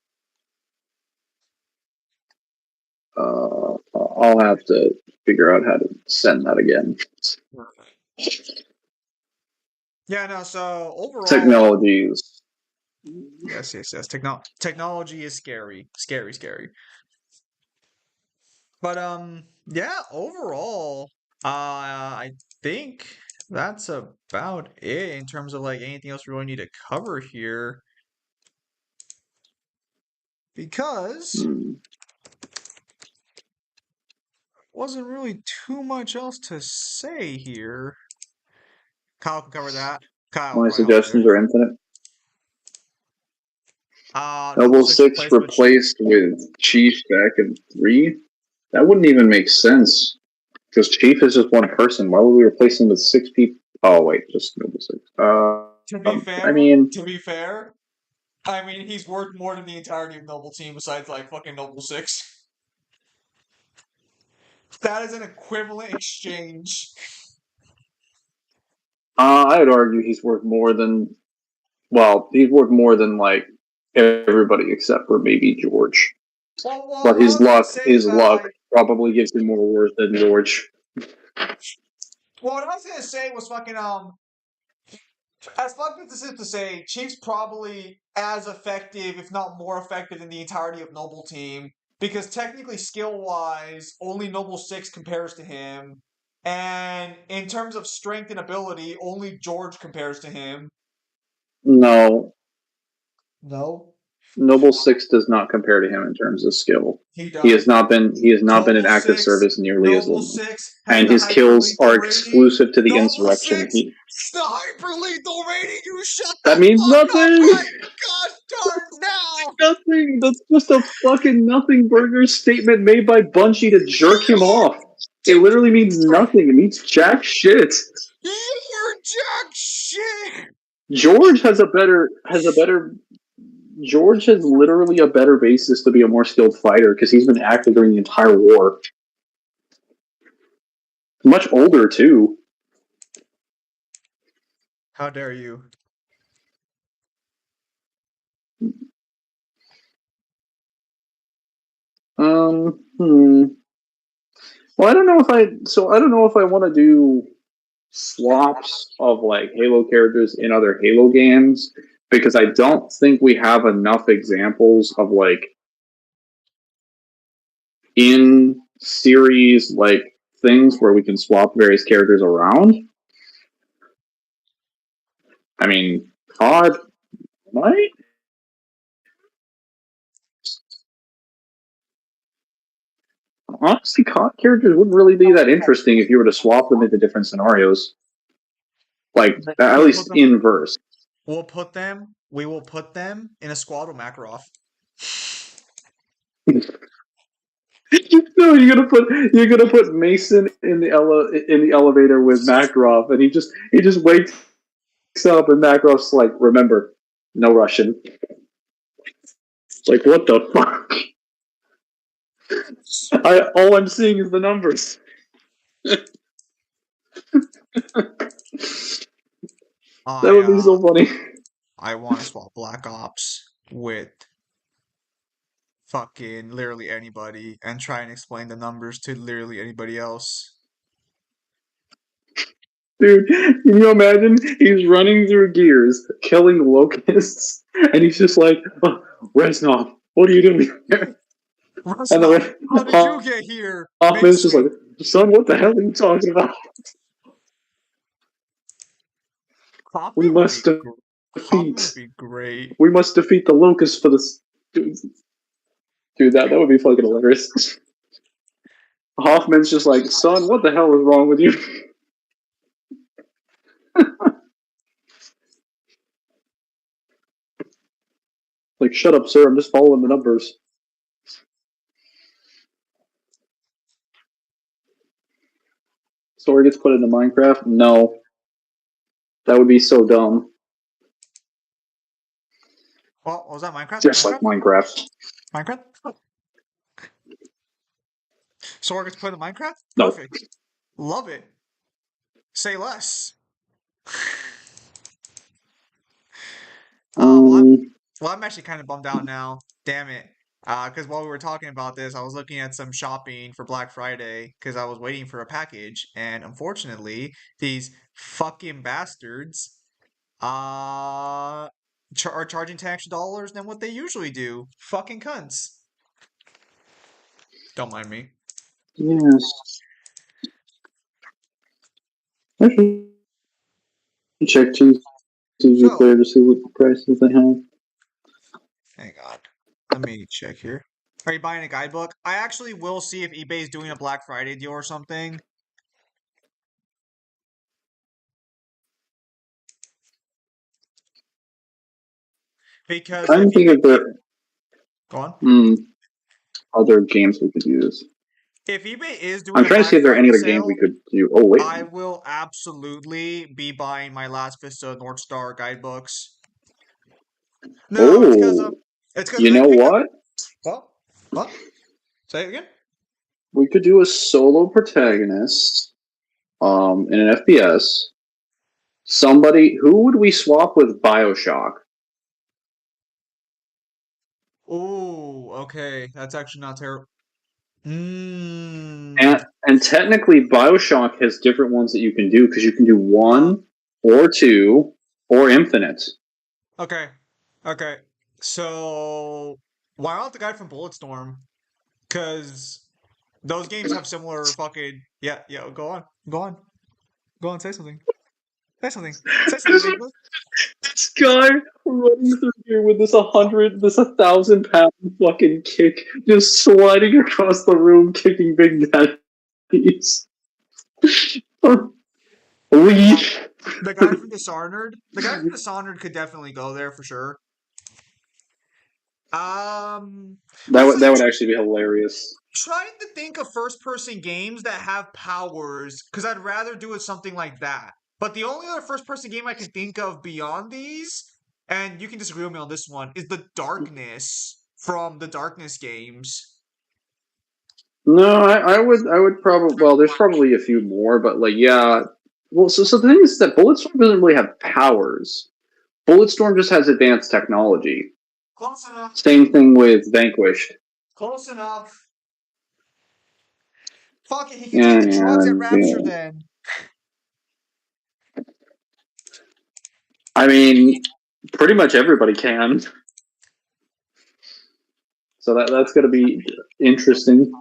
I'll have to figure out how to send that again. Yeah, no, so overall, Technologies. yes. Technology is scary. Scary. But yeah, overall, I think that's about it in terms of like anything else we really need to cover here. Because Hmm. wasn't really too much else to say here. Kyle can cover that. Kyle will My probably help suggestions there. are infinite. Noble Noble Six 6 replaced with Chief. replaced with Chief back in 3? That wouldn't even make sense. Because Chief is just one person. Why would we replace him with 6 people? Oh, wait, just Noble 6. I mean, To be fair, I mean he's worth more than the entirety of Noble Team besides like fucking Noble Six. That is an equivalent exchange. I'd argue he's worth more than. Well, he's worth more than, like, everybody except for maybe George. Well, But what I was gonna say is his that luck like, probably gives him more worth than George. well, what I was gonna say was fucking as fucked as this is to say, Chief's probably as effective, if not more effective, than the entirety of Noble Team. Because technically, skill wise, only Noble 6 compares to him. And in terms of strength and ability, only George compares to him. No, No, Noble 6 does not compare to him in terms of skill. he He has does. not been in Noble active 6, service nearly as Noble long. 6 has And the his kills are hyperlethal rating. exclusive to the Noble insurrection. 6, the hyperlethal rating. You shut the That means fuck up nothing. right gosh darn now. Nothing. That's just a fucking nothing burger statement made by Bungie to jerk him off. It literally means nothing. It means jack shit. You're jack shit. George George has literally a better basis to be a more skilled fighter because he's been active during the entire war. Much older too. How dare you? Hmm. Well, I don't know if I want to do swaps of like Halo characters in other Halo games because I don't think we have enough examples of like in series like things where we can swap various characters around. I mean, COD might. Honestly, COD characters wouldn't really be that interesting if you were to swap them into different scenarios. Like, at We'll put least them. inverse. We will put them in a squad with Makarov. No, you're gonna put Mason in the elevator with Makarov, and he just wakes up, and Makarov's like, "Remember, no Russian." Like, what the fuck? All I'm seeing is the numbers. That would be so funny. I want to swap Black Ops with fucking literally anybody and try and explain the numbers to literally anybody else. Dude, can you imagine? He's running through gears, killing locusts, and he's just like, oh, Reznov, what are you doing here? And Rusnov, then how did you get here? Hoffman's just like, Mid-stream. son, what the hell are you talking about? We Hoffman would be must Hoffman would defeat. be great. We must defeat the locusts for this. Dude, that would be fucking hilarious. Hoffman's just like, son, what the hell is wrong with you? Like, shut up, sir. I'm just following the numbers. Story gets put into Minecraft? No. That would be so dumb. Well, what was that Minecraft? Just like Minecraft. Minecraft? Sora gets put in Minecraft? No. Perfect. Love it. Say less. Well, I'm actually kind of bummed out now. Damn it. Because while we were talking about this, I was looking at some shopping for Black Friday because I was waiting for a package, and unfortunately, these fucking bastards are charging $10 than what they usually do. Fucking cunts. Don't mind me. Yes. I should check TCG Player to see what prices they have. Hang on. Let me check here. Are you buying a guidebook? I actually will see if eBay is doing a Black Friday deal or something. Because I'm if thinking eBay... if there Go on. Other games we could use. If eBay is doing I'm a trying to Black see if there are any Friday other games we sale, could do. Oh, wait. I will absolutely be buying my Last Vista North Star guidebooks. No, it's because You know what? What? Say it again. We could do a solo protagonist in an FPS. Somebody, who would we swap with BioShock? Oh, okay. That's actually not terrible. And technically, BioShock has different ones that you can do because you can do 1 or 2 or infinite. Okay. So why not the guy from Bulletstorm? Because those games have similar fucking yeah. Go on. Say something. Say something. Nicholas. This guy running through here with this 1,000 pound fucking kick, just sliding across the room, kicking Big Daddies. Leave. The guy from Dishonored. The guy from Dishonored could definitely go there for sure. That would actually be hilarious. Trying to think of first-person games that have powers, because I'd rather do it something like that. But the only other first-person game I can think of beyond these, and you can disagree with me on this one, is the Darkness from the Darkness games. No, I would probably. Well, there's probably a few more, but like, yeah. Well, so the thing is that Bulletstorm doesn't really have powers. Bulletstorm just has advanced technology. Close enough. Same thing with Vanquished. Close enough. Fuck it, he can take the drugs at Rapture then. I mean, pretty much everybody can. So that's going to be interesting.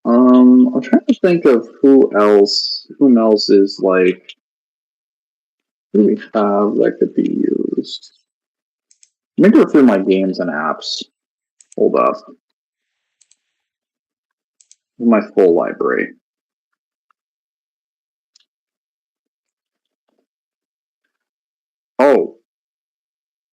I'm trying to think of who else is like, who we have that could be used. Let me go through my games and apps. Hold up. My full library. Oh.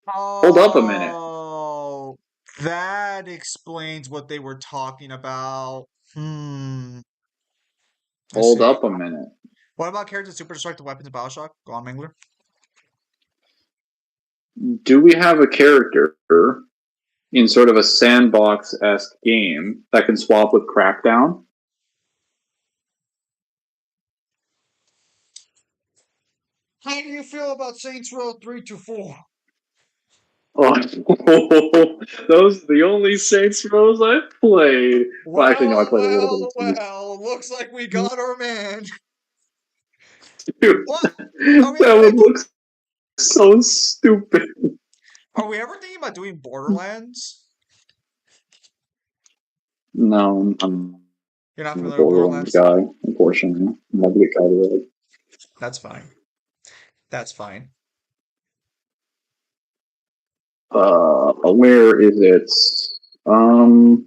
Hold up a minute. Oh, that explains what they were talking about. Hold up a minute. What about characters super destructive weapons in Bioshock? Go on, Mangler. Do we have a character in sort of a sandbox-esque game that can swap with Crackdown? How do you feel about Saints Row 3 to 4? Oh, those are the only Saints Rows I've played. Well, actually, no, I Well, played a little bit well, of two. well. Looks like we got our man. Dude, What? Are we that ever would thinking? look so stupid. Are we ever thinking about doing Borderlands? No, I'm You're not a familiar with Borderlands Borderlands? guy, unfortunately. I'm not get copyrighted. That's fine. That's fine. Where is it? Um,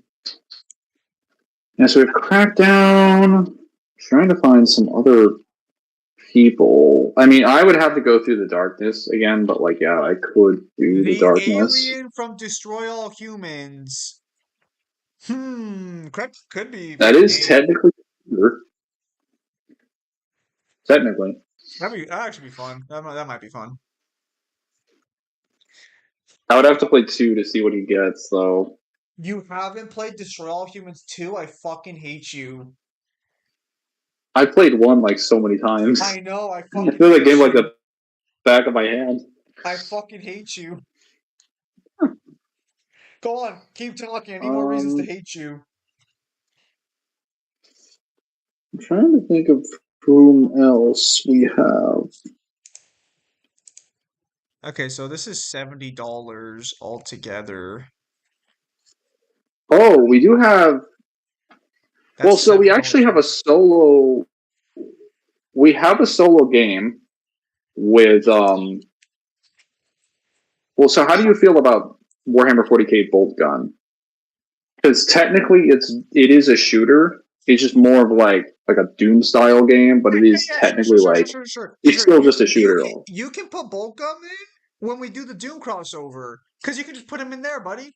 yeah, so we've Crackdown. Trying to find some other people. I mean, I would have to go through the darkness again, but like, yeah, I could do the The darkness. alien from Destroy All Humans. Could be a That fun is game. technically technically. That'd actually be fun. That might be fun. I would have to play two to see what he gets, though. You haven't played Destroy All Humans 2? I fucking hate you. I played one like so many times. I know, I I fucking feel that game hate like you. the back of my hand. I fucking hate you. Go on, keep talking. I need more reasons to Um, hate you. I'm trying to think of whom else we have. Okay, so this is $70 altogether. Oh, we do have. Well, That's so we $7. actually have a solo. We have a solo game with. Well, so how do you feel about Warhammer 40K Bolt Gun? Because technically, it is a shooter. It's just more of like a Doom style game, but it is Yeah, technically like it's sure. still just a shooter. You can put Bolt Gun in when we do the Doom crossover, because you can just put him in there, buddy.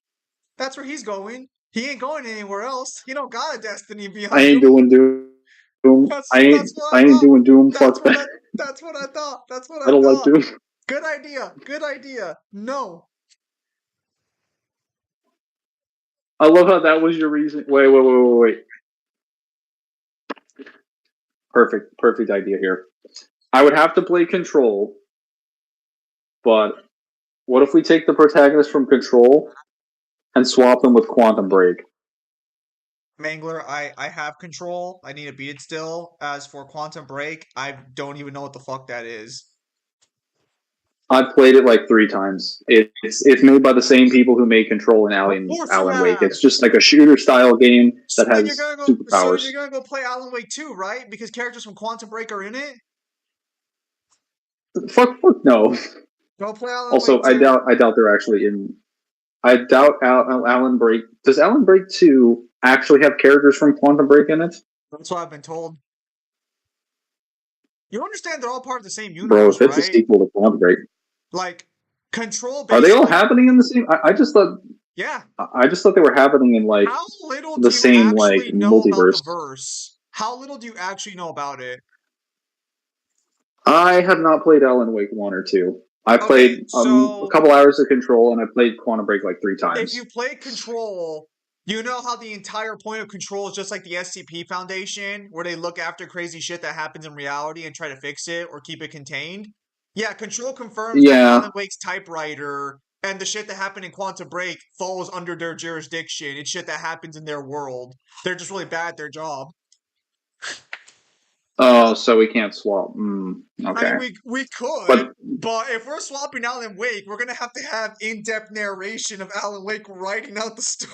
That's where he's going. He ain't going anywhere else. He don't got a destiny I behind ain't him. doing Doom. That's what I I ain't thought. doing Doom. Fuck that. That's what I thought. That's what I I don't like thought. Doom. Good idea. Good idea. No. I love how that was your reason. Wait. Perfect idea here. I would have to play Control, but what if we take the protagonist from Control and swap them with Quantum Break? Mangler, I have control. I need to beat it still. As for Quantum Break, I don't even know what the fuck that is. I've played it like 3 times. It's made by the same people who made Control and Of course you Alan Wake. have. It's just like a shooter style game that has So superpowers. you're gonna go play Alan Wake 2, right? Because characters from Quantum Break are in it? Fuck no. Go play Alan Also, Wake 2. I doubt they're actually in. I doubt Alan Break. Does Alan Break 2 actually have characters from Quantum Break in it? That's what I've been told. You understand they're all part of the same Bro, universe, if it's a right? sequel to Quantum Break, Like, Control are they all basically, happening in the same? yeah. I just thought they were happening in like How little the do you same like actually know about the multiverse. verse? How little do you actually know about it? I have not played Alan Wake 1 or 2. I Okay, played a so couple hours of Control, and I played Quantum Break like three if you times. play Control, you know how the entire point of Control is just like the SCP Foundation, where they look after crazy shit that happens in reality and try to fix it or keep it contained? Yeah, Control confirms that Yeah. Alan Wake's typewriter and the shit that happened in Quantum Break falls under their jurisdiction. It's shit that happens in their world. They're just really bad at their job. Oh, so we can't swap. I Okay. mean, we could, But but if we're swapping Alan Wake, we're gonna have in-depth narration of Alan Wake writing out the story.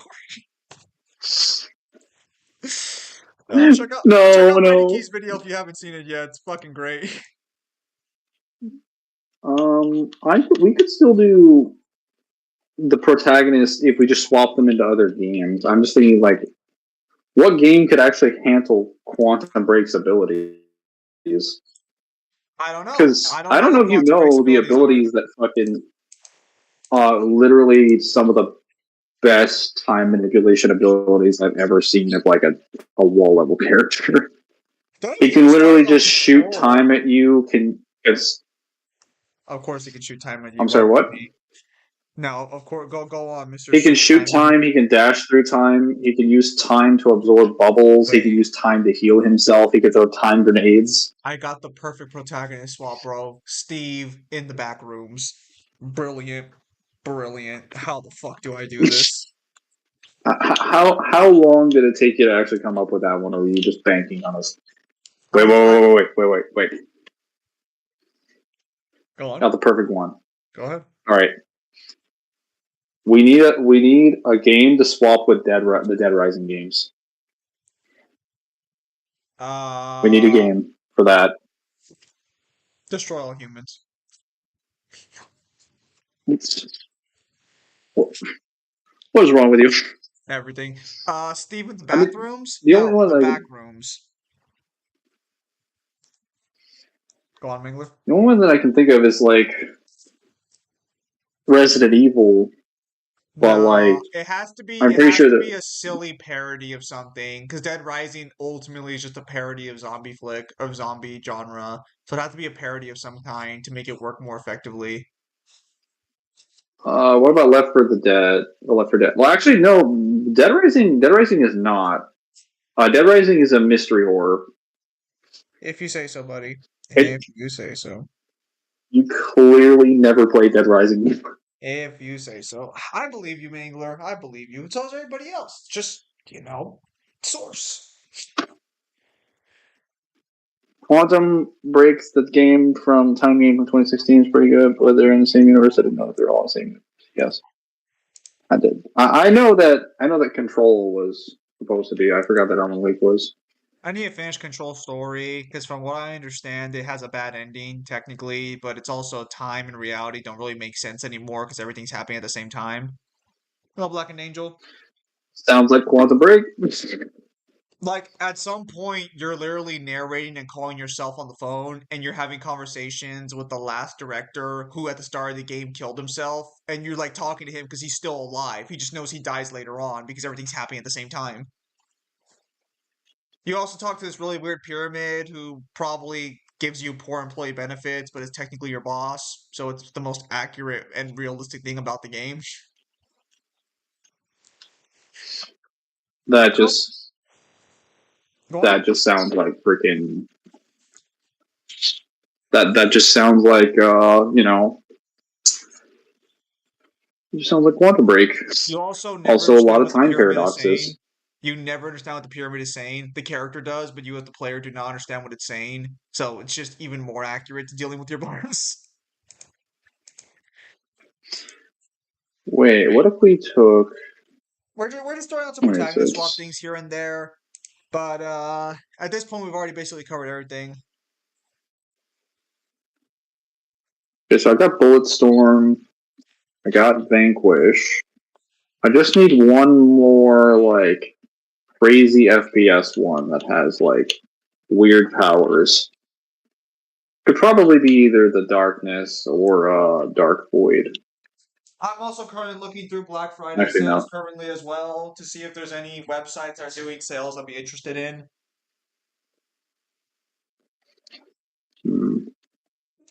Check out Mighty no. Key's video if you haven't seen it yet. It's fucking great. We could still do the protagonist if we just swap them into other games. I'm just thinking like, what game could actually handle Quantum Break's abilities? I don't know. Because I don't I know don't know what if you Quantum Break's know the abilities are. abilities that fucking literally some of the best time manipulation abilities I've ever seen of like a wall level character. Don't He he can just literally started on just shoot control? time at you. Can it's Of course, he can shoot time at you. I'm Why sorry, wouldn't what? he? No, of course, go on, Mr. He can shoot Shiny. time. He can dash through time. He can use time to absorb bubbles. He can Wait, use time to heal himself. He can throw time grenades. I got the perfect protagonist swap, bro. Steve in the back rooms. Brilliant. Brilliant. How the fuck do I do this? How long did it take you to actually come up with that one, or were you just banking on us? Wait, I, wait, I, wait, wait, wait, wait, wait, wait. go on. Not the perfect one. Go ahead. All right. We need a game to swap with the Dead Rising games. We need a Uh, game for that. destroy all humans. What is wrong with you? Everything. Steve in the I mean, bathrooms? the only No, one the that back rooms. Go on, Mingler. the only one that I can think of is like Resident Evil, but like No, it has to be I'm it pretty has sure to be that a silly parody of something because Dead Rising ultimately is just a parody of zombie flick of zombie genre. So it has to be a parody of some kind to make it work more effectively. what about Left 4 the Dead? Or Left 4 Dead. Well, actually, no. Dead Rising is not. Dead Rising is a mystery horror. If you say so, buddy. It If you say so. You clearly never played Dead Rising. If you say so. I believe you, Mangler. I believe you. So does everybody else. Just, source. Quantum Breaks, the game from Time Game from 2016, is pretty good. But they're in the same universe. I didn't know that they're all in the same universe. Yes, I did. I know that. I know that Control was supposed to be. I forgot that Alan Wake was. I need to finish Control Story because from what I understand, it has a bad ending technically, but it's also time and reality don't really make sense anymore because everything's happening at the same time. Hello, Black and Angel. Sounds like Quantum Break. Like at some point, you're literally narrating and calling yourself on the phone, and you're having conversations with the last director who at the start of the game killed himself, and you're like talking to him because he's still alive. He just knows he dies later on because everything's happening at the same time. You also talk to this really weird pyramid who probably gives you poor employee benefits, but is technically your boss. So it's the most accurate and realistic thing about the game. that Oh, just go on. that just sounds like freaking. That just sounds like it just sounds like Quantum Break. You also never Also, a lot understand of what the time pyramid is saying. paradoxes. You never understand what the pyramid is saying. The character does, but you as the player do not understand what it's saying. So it's just even more accurate to dealing with your boss. Wait, what if we took? We're just throwing out some Wait, so protagonist swap it's things here and there. But at this point we've already basically covered everything. okay. So I got Bulletstorm. I got Vanquish. I just need one more like crazy FPS one that has like weird powers. Could probably be either the Darkness or Dark Void. I'm also currently looking through Black Friday Actually, sales no. currently as well to see if there's any websites that are doing sales I'd be interested in. Hmm.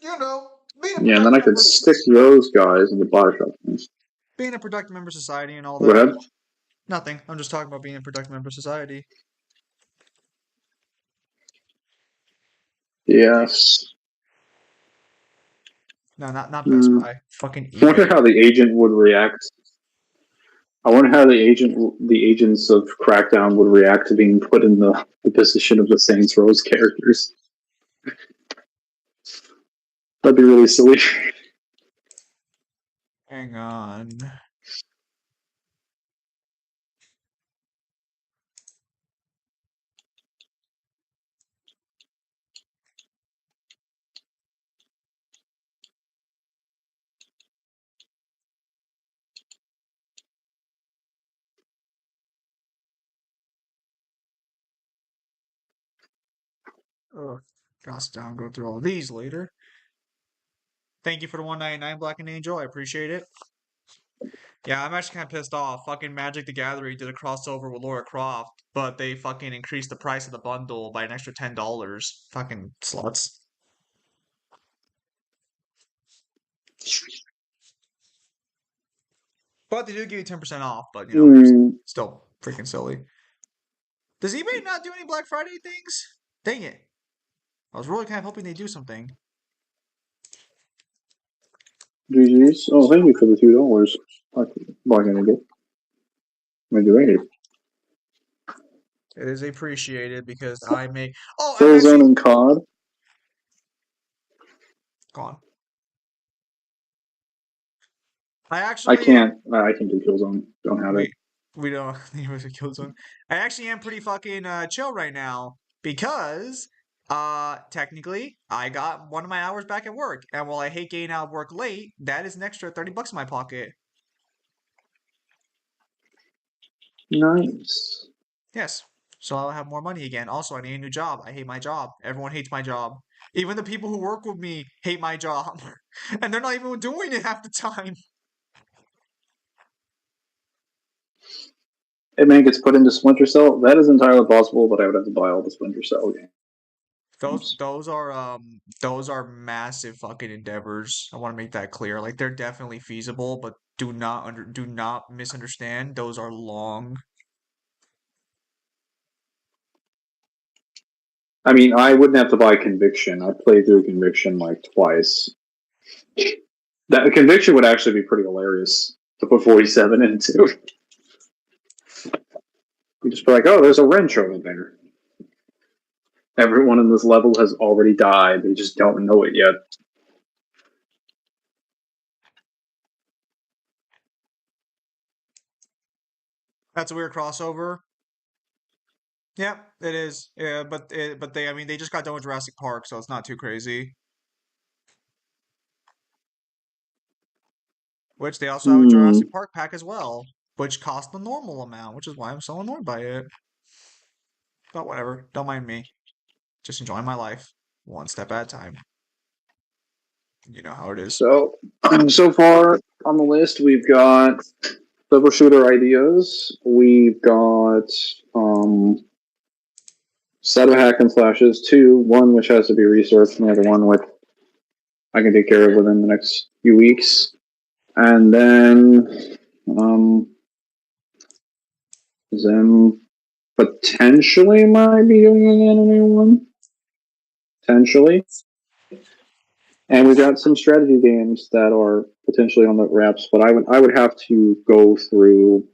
You know, being a Yeah, and then productive I could member, stick those guys in the Bioshock ones. being a productive member of society and all Go that. ahead. Nothing. I'm just talking about being a productive member of society. Yes. No, not Best Hmm. Buy. Fucking I wonder eBay. how the agent would react. I wonder how the agents of Crackdown would react to being put in the position of the Saints Rose characters. That'd be really silly. Hang on. Oh, gosh, down. Go through all these later. Thank you for the 199 Black and Angel. I appreciate it. Yeah, I'm actually kind of pissed off. Fucking Magic the Gathering did a crossover with Laura Croft, but they fucking increased the price of the bundle by an extra $10. Fucking sluts. But they do give you 10% off, but Hmm. still freaking silly. Does eBay not do any Black Friday things? Dang it. I was really kind of hoping they do something. GG's. Oh, thank you for the $2. I can log in again. Maybe. It is appreciated because I make. Oh, I'm Killzone actually and COD. gone. I I actually can't. I can do Killzone. Don't have it. we don't think it was a Killzone. I actually am pretty fucking chill right now because technically I got one of my hours back at work, and while I hate getting out of work late, that is an extra $30 in my pocket. Nice. Yes. So I'll have more money again. Also, I need a new job. I hate my job. Everyone hates my job. Even the people who work with me hate my job. And they're not even doing it half the time. It man gets put into Splinter Cell. That is entirely possible, but I would have to buy all the Splinter Cell games. Those are massive fucking endeavors. I want to make that clear. Like they're definitely feasible, but do not misunderstand. Those are long. I mean, I wouldn't have to buy Conviction. I played through Conviction like twice. That Conviction would actually be pretty hilarious to put 47 into. You just be like, oh, there's a wrench over there. Everyone in this level has already died. They just don't know it yet. That's a weird crossover. Yeah, it is. Yeah, but they I mean they just got done with Jurassic Park, so it's not too crazy. Which they also have a Hmm. Jurassic Park pack as well, which cost the normal amount, which is why I'm so annoyed by it. But whatever, don't mind me. Just enjoying my life, one step at a time. You know how it is. So, so far on the list, we've got Silver Shooter Ideas. We've got set of hack and slashes. Two, one which has to be researched, and the other one which I can take care of within the next few weeks. And then Zim potentially might be doing an anime one. Potentially. And we've got some strategy games that are potentially on the wraps, but I would have to go through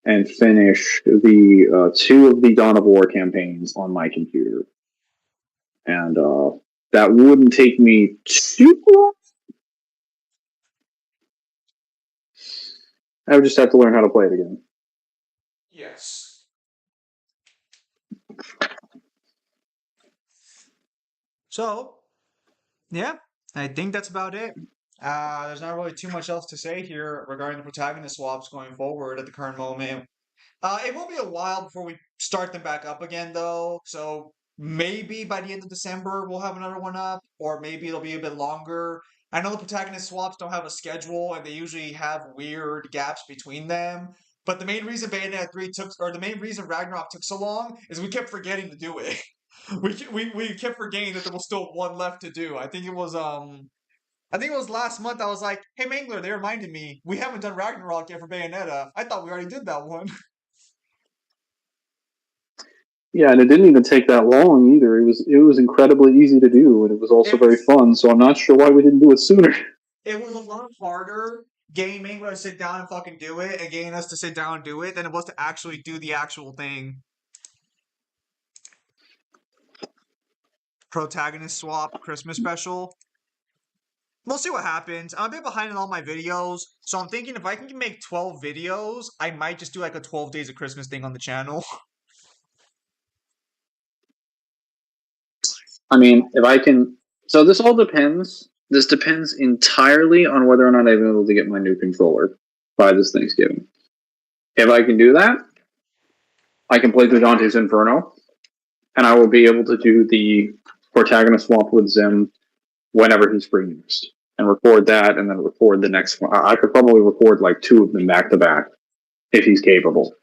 and finish the two of the Dawn of War campaigns on my computer, and that wouldn't take me too long. I would just have to learn how to play it again. Yes. So, yeah, I think that's about it. There's not really too much else to say here regarding the protagonist swaps going forward at the current moment. It will be a while before we start them back up again, though. So maybe by the end of December we'll have another one up, or maybe it'll be a bit longer. I know the protagonist swaps don't have a schedule, and they usually have weird gaps between them. But the main reason Bayonetta 3 took, or the main reason Ragnarok took so long, is we kept forgetting to do it. We kept forgetting that there was still one left to do. I think it was last month. I was like, "Hey Mangler," they reminded me we haven't done Ragnarok yet for Bayonetta. I thought we already did that one. Yeah, and it didn't even take that long either. It was incredibly easy to do, and it was also It very was fun. So I'm not sure why we didn't do it sooner. it was a lot harder getting Mangler to sit down and fucking do it, and getting us to sit down and do it, than it was to actually do the actual thing. Protagonist swap Christmas special. We'll see what happens. I'm a bit behind in all my videos, so I'm thinking if I can make 12 videos, I might just do like a 12 days of Christmas thing on the channel. I mean, if I can. So this all depends. This depends entirely on whether or not I'm able to get my new controller by this Thanksgiving. If I can do that, I can play through Dante's Inferno, and I will be able to do the protagonist swap with Zim whenever he's free next, and record that, and then record the next one. I could probably record like two of them back to back if he's capable.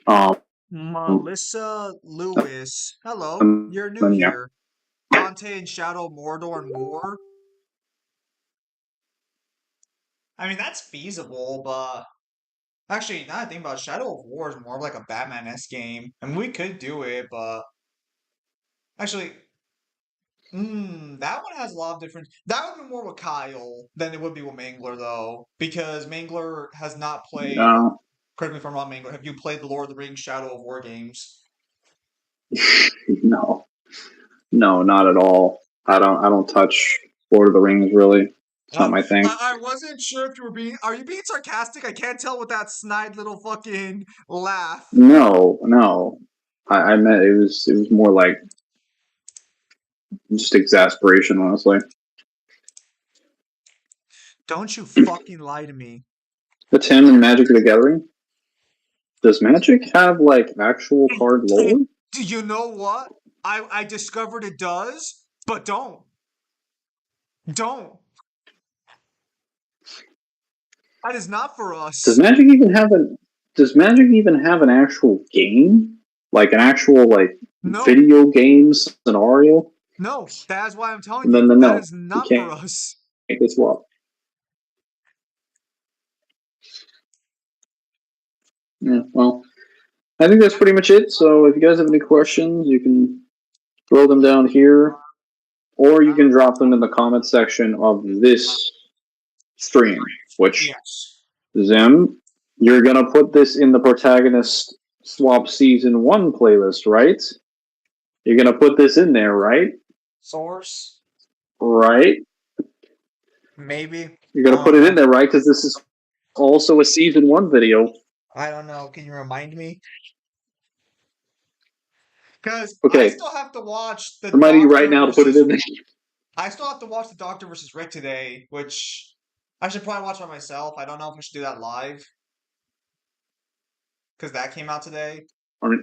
Um, Melissa Lewis. Hello, you're new yeah. here. Dante and Shadow Mordor and more. I mean, that's feasible, but actually, now that I think about it, Shadow of War is more of like a Batman-esque game. And we could do it, but actually, that one has a lot of different. That would be more with Kyle than it would be with Mangler, though, because Mangler has not played. No, Correct me if I'm wrong, Mangler. Have you played the Lord of the Rings Shadow of War games? no, no, not at all. I don't touch Lord of the Rings really. It's not Uh, my thing. I wasn't sure if you were being. Are you being sarcastic? I can't tell with that snide little fucking laugh. No, no. I meant it was more like just exasperation, honestly. Don't you fucking lie to me. It's him in Magic the Gathering. Does Magic have like actual card lore? Do you know what? I discovered it does, but don't. That is not for Does us. Magic even have an Does Magic even have an actual game? Like an actual like No, video game scenario? no. That's why I'm telling No, you no, that no. is You not for can't us. get swapped. Yeah, well, I think that's pretty much it. So if you guys have any questions, you can throw them down here, or you can drop them in the comment section of this stream, which Yes. Zim, you're gonna put this in the protagonist swap season 1 playlist, right? You're gonna put this in there, right? Source? Right? Maybe. You're I gonna put don't it know. in there, right? Because this is also a season 1 video. I don't know. Can you remind me? Because I Okay, still have to watch the reminding you right Doctor now to put it versus. in there. I still have to watch the Doctor versus Rick today, which I should probably watch by myself. I don't know if I should do that live because that came out today. I mean,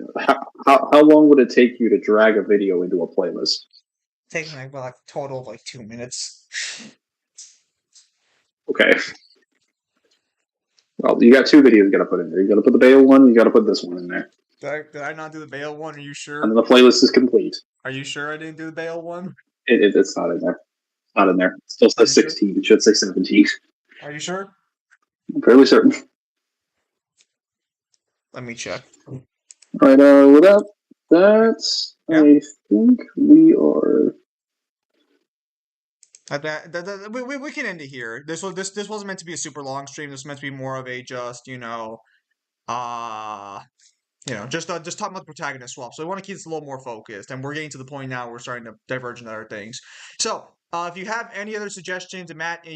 how long would it take you to drag a video into a playlist? Taking like a total of like 2 minutes. Okay. Well, you got 2 videos you gotta put in there. You gotta put the Bale one, you gotta put this one in there. Did I not do the Bale one? Are you And sure? then the playlist is complete. Are you sure I didn't do the Bale one? It's not in there. It's not in there. It still Are says you sure? 16. It should say 17. Are you sure? I'm fairly certain. Let me check. Right, without that, Yeah. I think we are. We can end it here. This wasn't meant to be a super long stream. This was meant to be more of a just uh just talking about the protagonist swap. So we want to keep this a little more focused, and we're getting to the point now where we're starting to diverge into other things. So if you have any other suggestions, and Matt,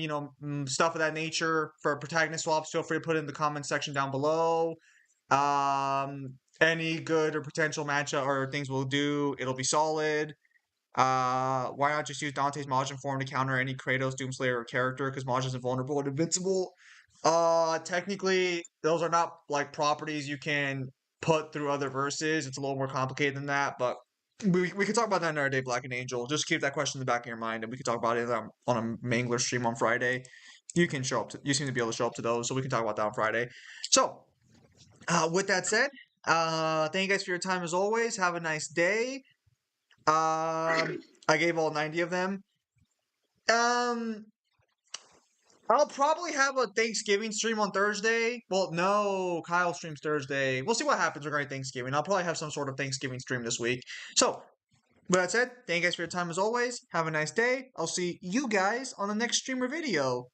stuff of that nature for protagonist swaps, feel free to put it in the comment section down below. Any good or potential matchup or things we'll do, it'll be solid. Why not just use Dante's Majin form to counter any Kratos, Doomslayer, character? Because Majin's invulnerable and invincible. Technically, those are not like properties you can put through other verses. It's a little more complicated than that, but we could talk about that in our day, Black and Angel. Just keep that question in the back of your mind, and we could talk about it on a Mangler stream on Friday. You can show up to. You seem to be able to show up to those, so we can talk about that on Friday. So, with that said, thank you guys for your time as always. Have a nice day. I gave all 90 of them. Um, I'll probably have a Thanksgiving stream on Thursday. Well, no, Kyle streams Thursday. We'll see what happens regarding Thanksgiving. I'll probably have some sort of Thanksgiving stream this week. So, with that said, thank you guys for your time as always. Have a nice day. I'll see you guys on the next streamer video.